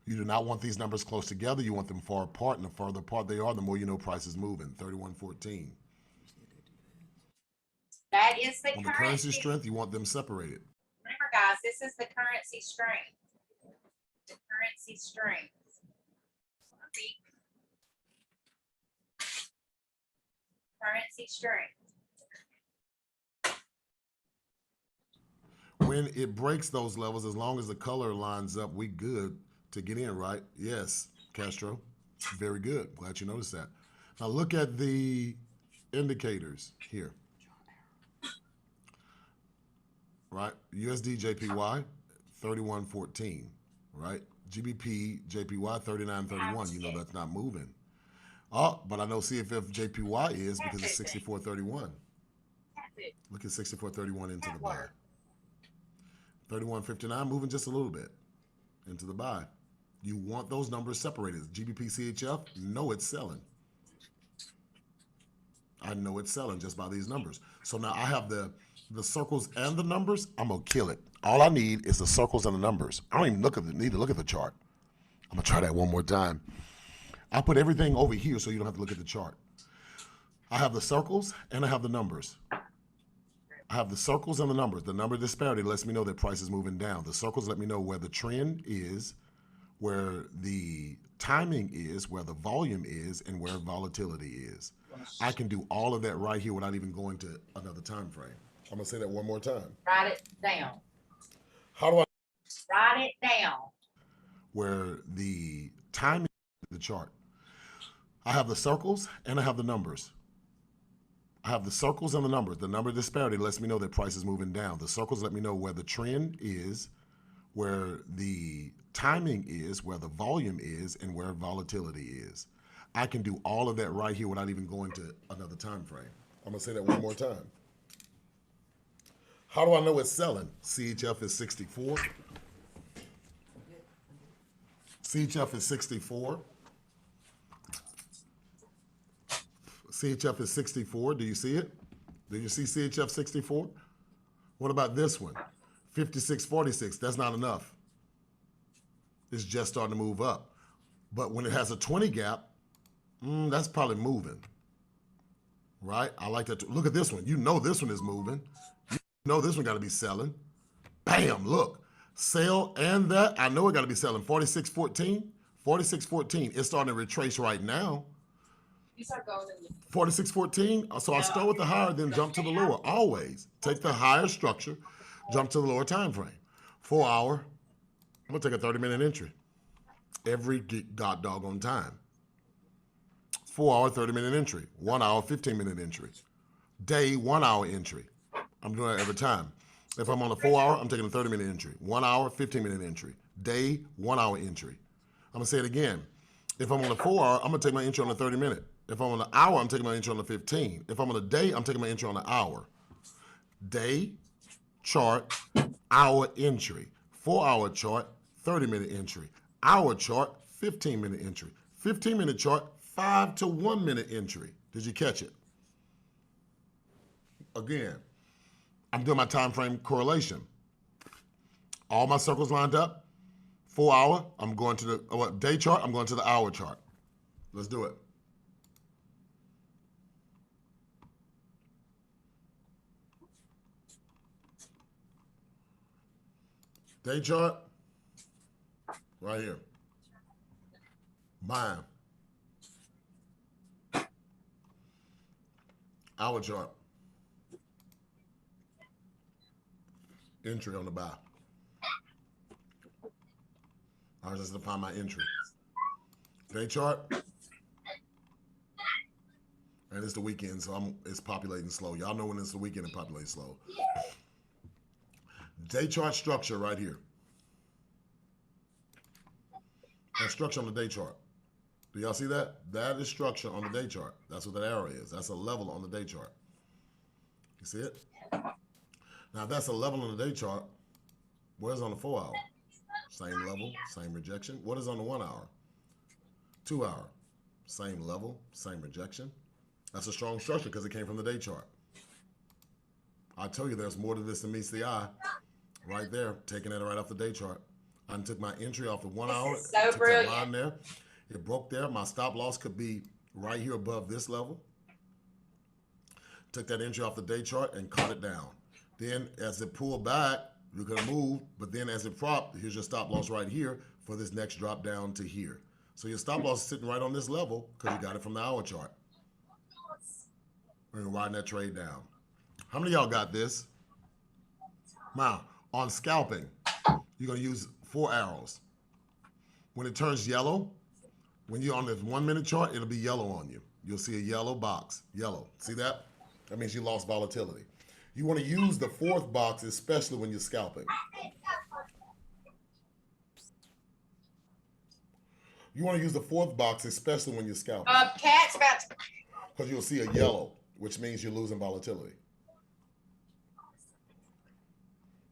B: You do not want these numbers close together. You want them far apart, and the farther apart they are, the more you know price is moving. 31.14.
A: That is the
B: On the currency strength, you want them separated.
A: Remember, guys, this is the currency strength. The currency strength. Currency strength.
B: When it breaks those levels, as long as the color lines up, we good to get in, right? Yes, Castro. Very good. Glad you noticed that. Now look at the indicators here. Right? USD JPY 31.14, right? GBP JPY 39.31. You know that's not moving. Oh, but I know CFF JPY is because it's 64.31. Look at 64.31 into the buy. 31.59 moving just a little bit into the buy. You want those numbers separated. GBP CHF, no, it's selling. I know it's selling just by these numbers. So now I have the circles and the numbers. I'm gonna kill it. All I need is the circles and the numbers. I don't even need to look at the chart. I'm gonna try that one more time. I'll put everything over here so you don't have to look at the chart. I have the circles and I have the numbers. I have the circles and the numbers. The number disparity lets me know that price is moving down. The circles let me know where the trend is, where the timing is, where the volume is, and where volatility is. I can do all of that right here without even going to another time frame. I'm gonna say that one more time.
A: Write it down.
B: How do I?
A: Write it down.
B: Where the timing is the chart. I have the circles and I have the numbers. I have the circles and the numbers. The number disparity lets me know that price is moving down. The circles let me know where the trend is, where the timing is, where the volume is, and where volatility is. I can do all of that right here without even going to another time frame. I'm gonna say that one more time. How do I know it's selling? CHF is 64. CHF is 64. CHF is 64. Do you see it? Do you see CHF 64? What about this one? 56.46. That's not enough. It's just starting to move up. But when it has a 20 gap, that's probably moving. Right? I like that. Look at this one. You know this one is moving. You know this one got to be selling. Bam, look. Sell and that. I know it got to be selling. 46.14. 46.14. It's starting to retrace right now.
C: You start going in.
B: 46.14. So I start with the higher, then jump to the lower. Always take the higher structure, jump to the lower time frame. 4 hour. I'm gonna take a 30-minute entry every god doggone time. 4 hour, 30-minute entry. 1 hour, 15-minute entry. Day, 1 hour entry. I'm doing that every time. If I'm on a 4 hour, I'm taking a 30-minute entry. 1 hour, 15-minute entry. Day, 1 hour entry. I'm gonna say it again. If I'm on a 4 hour, I'm gonna take my entry on the 30-minute. If I'm on an hour, I'm taking my entry on the 15. If I'm on a day, I'm taking my entry on the hour. Day, chart, hour entry. 4 hour chart, 30-minute entry. Hour chart, 15-minute entry. 15-minute chart, 5 to 1 minute entry. Did you catch it? Again, I'm doing my time frame correlation. All my circles lined up. 4 hour, I'm going to the day chart, I'm going to the hour chart. Let's do it. Day chart, right here. Buying. Hour chart. Entry on the buy. I was just to find my entry. Day chart. And it's the weekend, so it's populating slow. Y'all know when it's the weekend, it populates slow. Day chart structure right here. That structure on the day chart. Do y'all see that? That is structure on the day chart. That's what that arrow is. That's a level on the day chart. You see it? Now, if that's a level on the day chart, where's on the 4 hour? Same level, same rejection. What is on the 1 hour? 2 hour. Same level, same rejection. That's a strong structure because it came from the day chart. I tell you, there's more to this than meets the eye. Right there, taking it right off the day chart. I took my entry off the 1 hour.
A: So
B: took
A: brilliant.
B: that line there. It broke there. My stop loss could be right here above this level. Took that entry off the day chart and caught it down. Then as it pulled back, you're gonna move, but then as it propped, here's your stop loss right here for this next drop down to here. So your stop loss is sitting right on this level because you got it from the hour chart. We're riding that trade down. How many of y'all got this? Now, on scalping, you're gonna use 4 arrows. When it turns yellow, when you're on this 1 minute chart, it'll be yellow on you. You'll see a yellow box, yellow. See that? That means you lost volatility. You want to use the 4th box, especially when you're scalping. You want to use the 4th box, especially when you're scalping.
A: Cat's about to.
B: Because you'll see a yellow, which means you're losing volatility.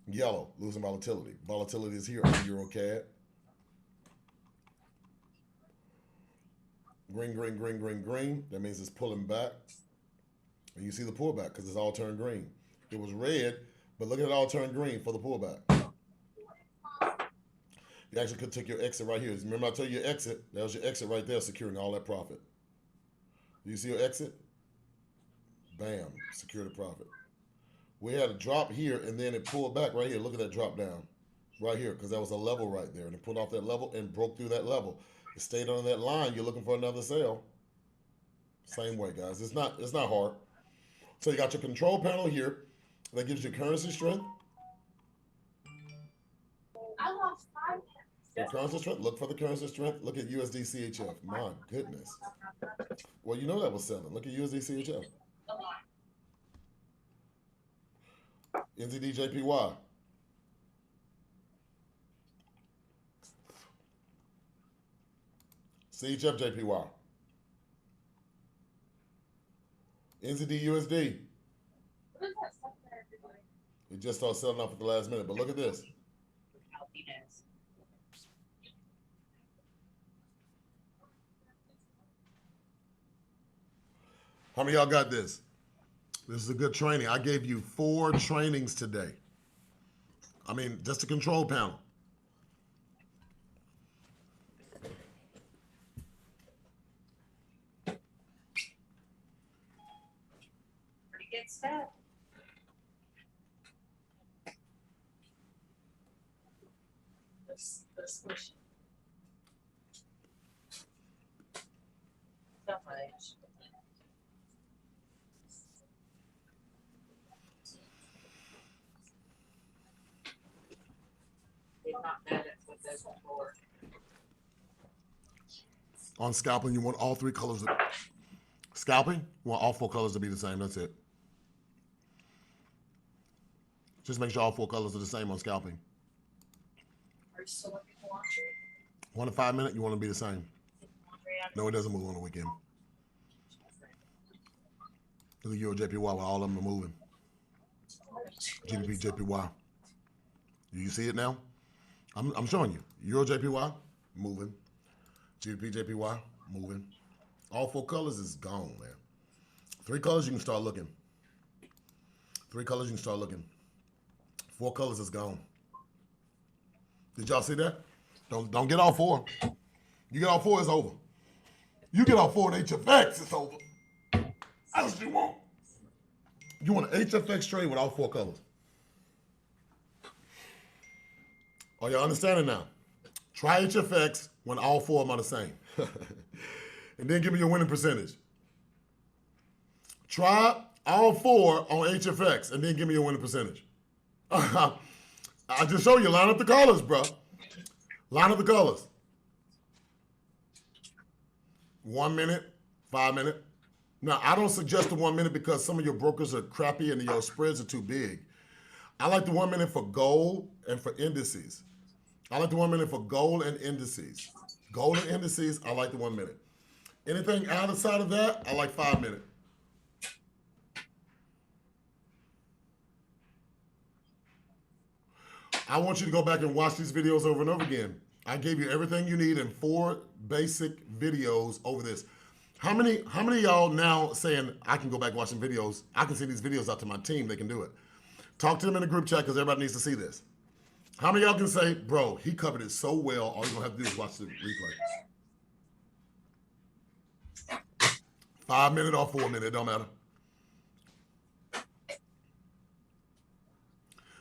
B: Yellow, losing volatility. Volatility is here on EuroCAD. Green, green, green, green, green. That means it's pulling back. And you see the pullback because it's all turned green. It was red, but look at it all turned green for the pullback. You actually could take your exit right here. Remember I told you your exit? That was your exit right there, securing all that profit. Do you see your exit? Bam, secure the profit. We had a drop here, and then it pulled back right here. Look at that drop down right here, because that was a level right there. And it pulled off that level and broke through that level. It stayed on that line. You're looking for another sale. Same way, guys. It's not hard. So you got your control panel here. That gives you currency strength.
C: I lost 5
B: For currency strength, look for the currency strength. Look at USD CHF. My goodness. Well, you know that was selling. Look at USD CHF. NZD JPY. CHF JPY. NZD USD. It just started selling off at the last minute. But look at this. How many of y'all got this? This is a good training. I gave you 4 trainings today. I mean, just a control panel.
A: Pretty good stuff.
C: The squish.
A: So much. Did not know that's what those were for.
B: On scalping, you want all 3 colors. Scalping, you want all 4 colors to be the same. That's it. Just make sure all 4 colors are the same on scalping.
C: Are you still looking for laundry?
B: 1 to 5 minute, you want to be the same. No, it doesn't move on the weekend. Look at Euro JPY, where all of them are moving. GBP JPY. Do you see it now? I'm showing you. Euro JPY, moving. GBP JPY, moving. All 4 colors is gone, man. 3 colors, you can start looking. 3 colors, you can start looking. 4 colors is gone. Did y'all see that? Don't get all 4. You get all 4, it's over. You get all 4 in HFX, it's over. That's what you want. You want an HFX trade with all 4 colors. Are y'all understanding now? Try HFX when all 4 of them are the same. And then give me your winning percentage. Try all 4 on HFX and then give me your winning percentage. I just show you, line up the colors, bro. Line up the colors. 1 minute, 5 minute. Now, I don't suggest the 1 minute because some of your brokers are crappy and your spreads are too big. I like the 1 minute for gold and for indices. I like the 1 minute for gold and indices. Gold and indices, I like the 1 minute. Anything outside of that, I like 5 minute. I want you to go back and watch these videos over and over again. I gave you everything you need in 4 basic videos over this. How many of y'all now saying, I can go back watching videos, I can send these videos out to my team, they can do it. Talk to them in the group chat because everybody needs to see this. How many of y'all can say, bro, he covered it so well, all you're going to have to do is watch the replay. 5 minute or 4 minute, it don't matter.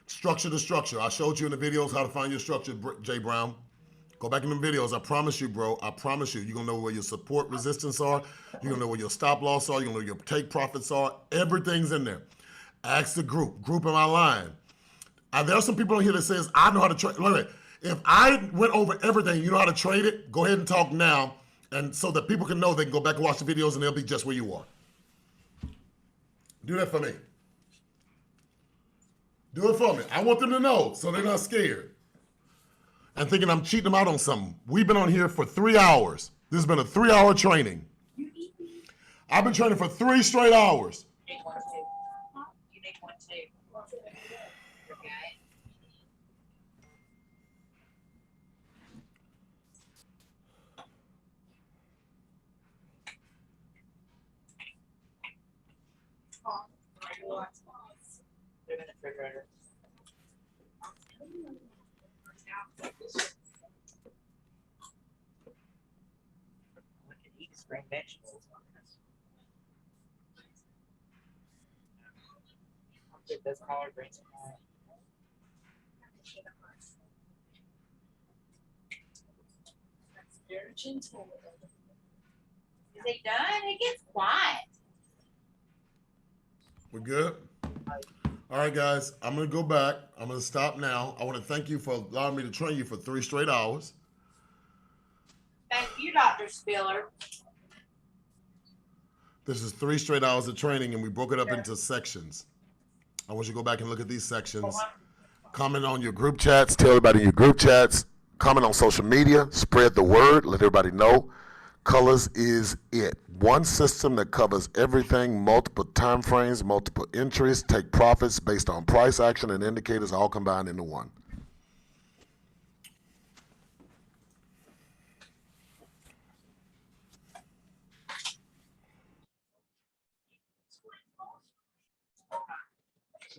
B: Structure the structure. I showed you in the videos how to find your structure, Jay Brown. Go back in the videos. I promise you, bro. I promise you. You're going to know where your support resistance are. You're going to know where your stop loss are. You're going to know where your take profits are. Everything's in there. Ask the group. Group in my line. There are some people on here that says, I know how to trade. Wait. If I went over everything, you know how to trade it, go ahead and talk now. And so that people can know they can go back and watch the videos and they'll be just where you are. Do that for me. Do it for me. I want them to know so they're not scared and thinking I'm cheating them out on something. We've been on here for 3 hours. This has been a 3-hour training. I've been training for 3 straight hours.
A: You need one too. You need one too. Okay. They're in the refrigerator. We could eat spring vegetables on this. I'll get those collard greens tomorrow.
C: That's very gentle.
A: Is he done? It gets quiet.
B: We're good? All right, guys. I'm going to go back. I'm going to stop now. I want to thank you for allowing me to train you for 3 straight hours.
A: Thank you, Dr. Spiller.
B: This is 3 straight hours of training, and we broke it up into sections. I want you to go back and look at these sections. Comment on your group chats. Tell everybody in your group chats. Comment on social media. Spread the word. Let everybody know. Colors is it. One system that covers everything, multiple time frames, multiple entries, take profits based on price action and indicators all combined into one.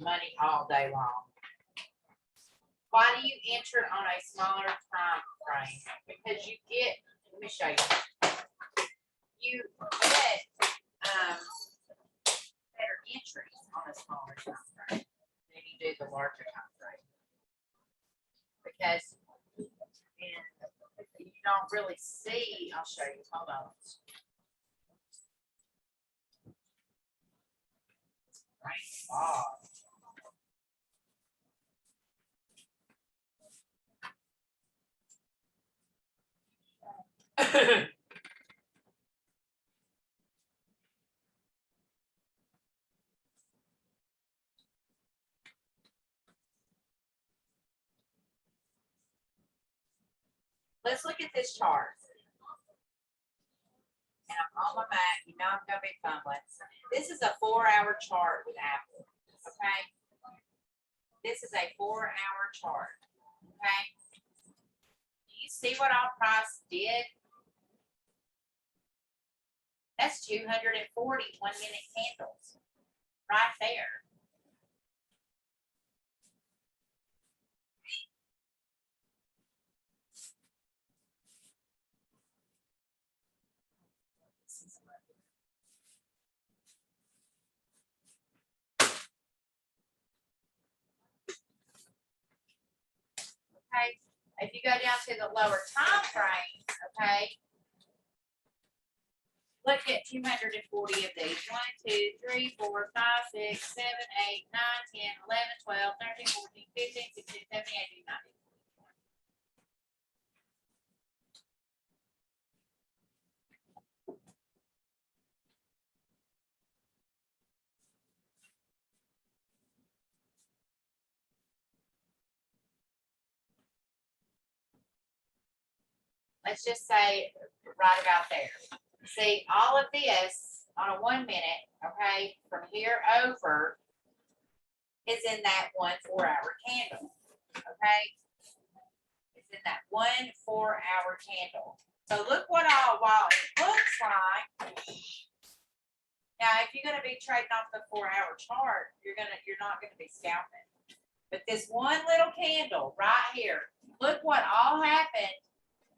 A: Money all day long. Why do you enter on a smaller time frame? Because you get, let me show you. You get better entries on a smaller time frame than you do the larger time frame. Because you don't really see, I'll show you, hold on. Right. Oh. Let's look at this chart. And I'm on my Mac, you know I'm gonna be fumbling. This is a 4-hour chart with Apple, okay? This is a 4-hour chart, okay? Do you see what all price did? That's 240 1-minute candles right there. Okay, if you go down to the lower time frame, okay, look at 240 of these. 1, 2, 3, 4, 5, 6, 7, 8, 9, 10, 11, 12, 13, 14, 15, 16, 17, 18, 19. Let's just say right about there. See, all of this on a 1 minute, okay, from here over is in that 1 4-hour candle, okay? It's in that 1 4-hour candle. So look what while it looks like, now if you're gonna be trading off the 4-hour chart, you're not gonna be scalping. But this one little candle right here, look what all happened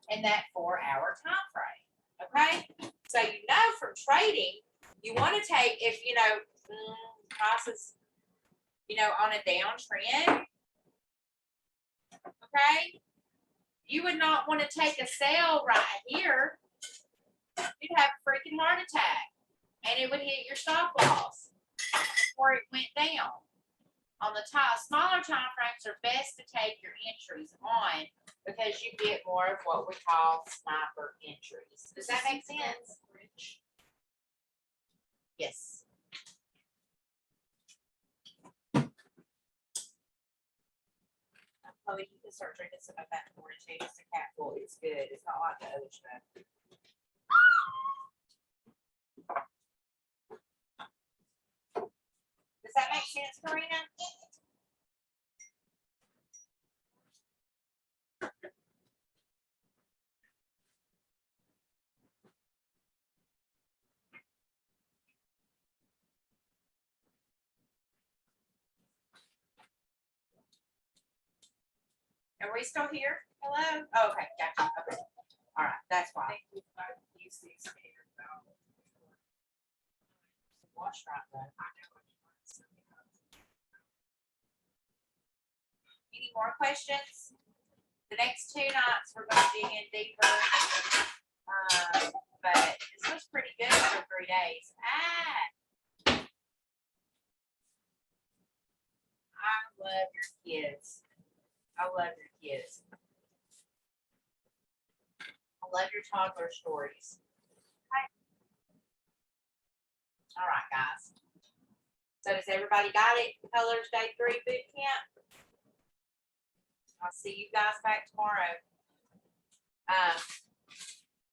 A: in that 4-hour time frame. Okay, so you know from trading, you want to take if you know prices, you know, on a downtrend. Okay, you would not want to take a sell right here. You'd have a freaking heart attack, and it would hit your stop loss before it went down. On the top, smaller time frames are best to take your entries on because you get more of what we call sniper entries. Does that make sense? Yes. Chloe, you can start drinking some of that for too. It's a cat food. It's good. It's not like the other stuff. Does that make sense, Karina? Are we still here? Hello? Oh, okay, gotcha. Okay. All right, that's why. Wash right though. Any more questions? The next 2 nights we're going to dig in deeper. But this was pretty good for 3 days. I love your kids. I love your kids. I love your toddler stories. Okay. All right, guys. So does everybody got it? Colors Day 3 boot camp? I'll see you guys back tomorrow.